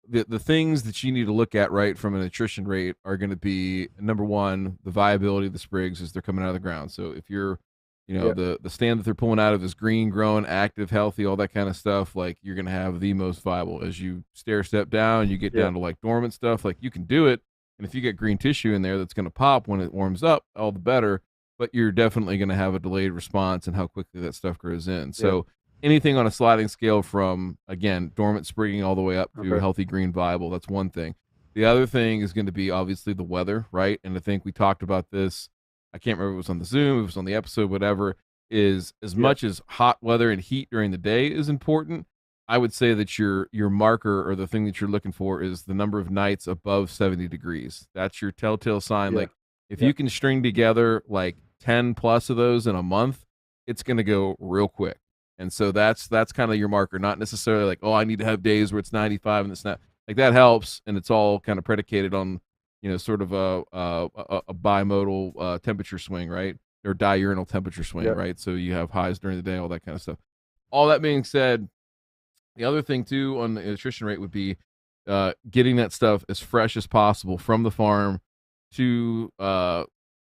Speaker 1: the things that you need to look at right from an attrition rate are going to be, number one, the viability of the sprigs as they're coming out of the ground. So if you're the stand that they're pulling out of is green, growing, active, healthy, all that kind of stuff, like you're going to have the most viable. As you step down, you get down to like dormant stuff, like you can do it. And if you get green tissue in there that's going to pop when it warms up, all the better. But you're definitely going to have a delayed response in how quickly that stuff grows in. So anything on a sliding scale from, again, dormant sprigging all the way up to healthy green viable, that's one thing. The other thing is going to be obviously the weather, right? And I think we talked about this. I can't remember if it was on the Zoom, if it was on the episode, whatever, is as much as hot weather and heat during the day is important, I would say that your marker or the thing that you're looking for is the number of nights above 70 degrees. That's your telltale sign. Like if you can string together like 10 plus of those in a month, it's going to go real quick. And so that's kind of your marker, not necessarily like, oh, I need to have days where it's 95 and it's not. Like that helps, and it's all kind of predicated on sort of a bimodal temperature swing, right? Or diurnal temperature swing, right? So you have highs during the day, all that kind of stuff. All that being said, the other thing too on the attrition rate would be getting that stuff as fresh as possible from the farm to the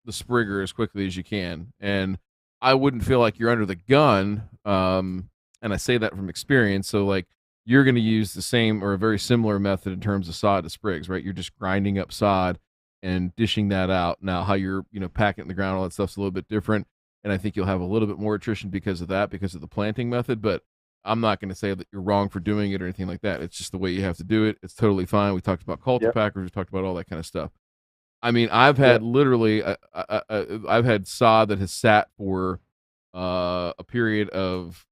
Speaker 1: sprigger as quickly as you can. And I wouldn't feel like you're under the gun, and I say that from experience. So like, you're going to use the same or a very similar method in terms of sod to sprigs, right? You're just grinding up sod and dishing that out. Now, how you're, packing it in the ground, all that stuff's a little bit different. And I think you'll have a little bit more attrition because of that, because of the planting method. But I'm not going to say that you're wrong for doing it or anything like that. It's just the way you have to do it. It's totally fine. We talked about cultipackers. We talked about all that kind of stuff. I mean, I've had literally, I've had sod that has sat for a period of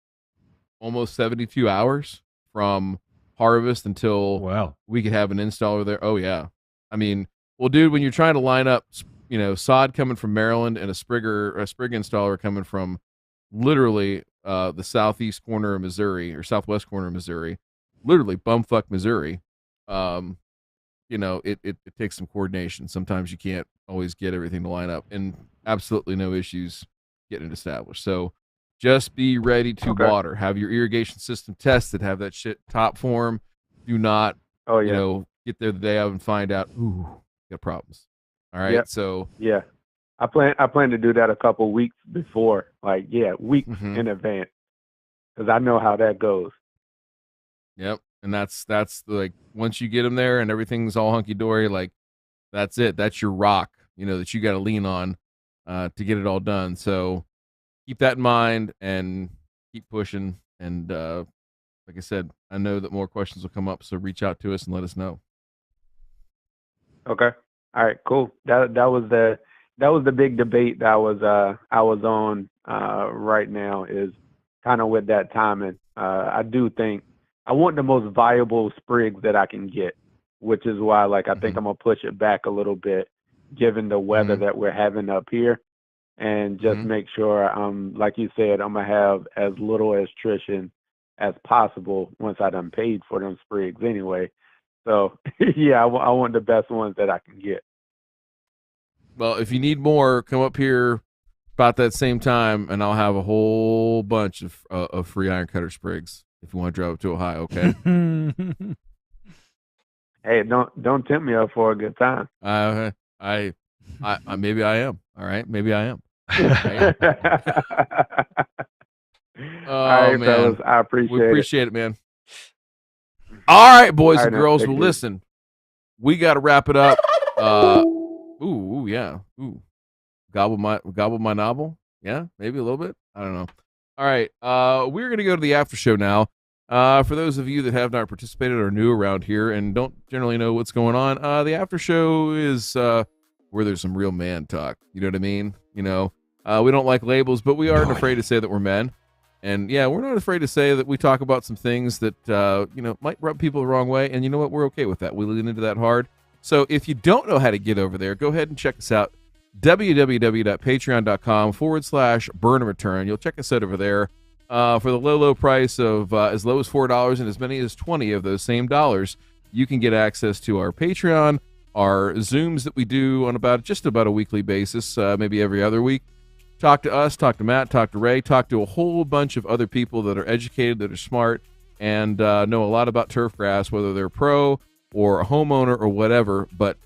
Speaker 1: almost 72 hours from harvest until we could have an installer there. Oh yeah. I mean, well, dude, when you're trying to line up, sod coming from Maryland and a sprig installer coming from literally the southeast corner of Missouri or southwest corner of Missouri, literally bumfuck Missouri. It takes some coordination. Sometimes you can't always get everything to line up, and absolutely no issues getting it established. So just be ready to water. Have your irrigation system tested. Have that shit top form. Do not, get there the day of and find out, ooh, got problems. All right. So
Speaker 10: I plan to do that a couple weeks before, weeks in advance, because I know how that goes.
Speaker 1: Yep. And that's like, once you get them there and everything's all hunky dory, like that's it. That's your rock, that you got to lean on to get it all done. So keep that in mind and keep pushing. And like I said, I know that more questions will come up, so reach out to us and let us know.
Speaker 10: Okay. All right. Cool. That was the big debate that I was on right now, is kind of with that timing. I do think I want the most viable sprigs that I can get, which is why I think I'm gonna push it back a little bit, given the weather that we're having up here. And just make sure, like you said, I'm going to have as little attrition as possible once I done paid for them sprigs anyway. So, I want the best ones that I can get.
Speaker 1: Well, if you need more, come up here about that same time, and I'll have a whole bunch of free iron cutter sprigs if you want to drive up to Ohio, okay?
Speaker 10: Hey, don't tempt me up for a good time.
Speaker 1: I maybe I am. All right, maybe I am.
Speaker 10: Right?
Speaker 1: All
Speaker 10: right,
Speaker 1: man,
Speaker 10: fellas, I appreciate
Speaker 1: it, man. All right, boys and girls. Well, listen, we got to wrap it up. Ooh, yeah. Ooh, gobble my novel. Yeah, maybe a little bit. I don't know. All right, we're gonna go to the after show now. For those of you that have not participated or are new around here and don't generally know what's going on, the after show is where there's some real man talk. You know what I mean? You know, we don't like labels, but we aren't afraid to say that we're men. And yeah, we're not afraid to say that we talk about some things that, you know, might rub people the wrong way. And you know what? We're okay with that. We lean into that hard. So if you don't know how to get over there, go ahead and check us out. www.patreon.com/burn and return. You'll check us out over there for the low price of as low as $4 and as many as 20 of those same dollars. You can get access to our Patreon, our Zooms that we do on just about a weekly basis, maybe every other week. Talk to us, talk to Matt, talk to Ray, talk to a whole bunch of other people that are educated, that are smart, and know a lot about turf grass, whether they're pro or a homeowner or whatever. But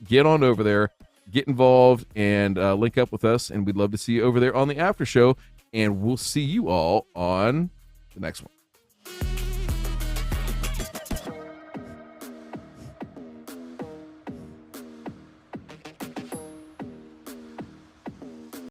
Speaker 1: get on over there, get involved, and link up with us, and we'd love to see you over there on the after show, and we'll see you all on the next one.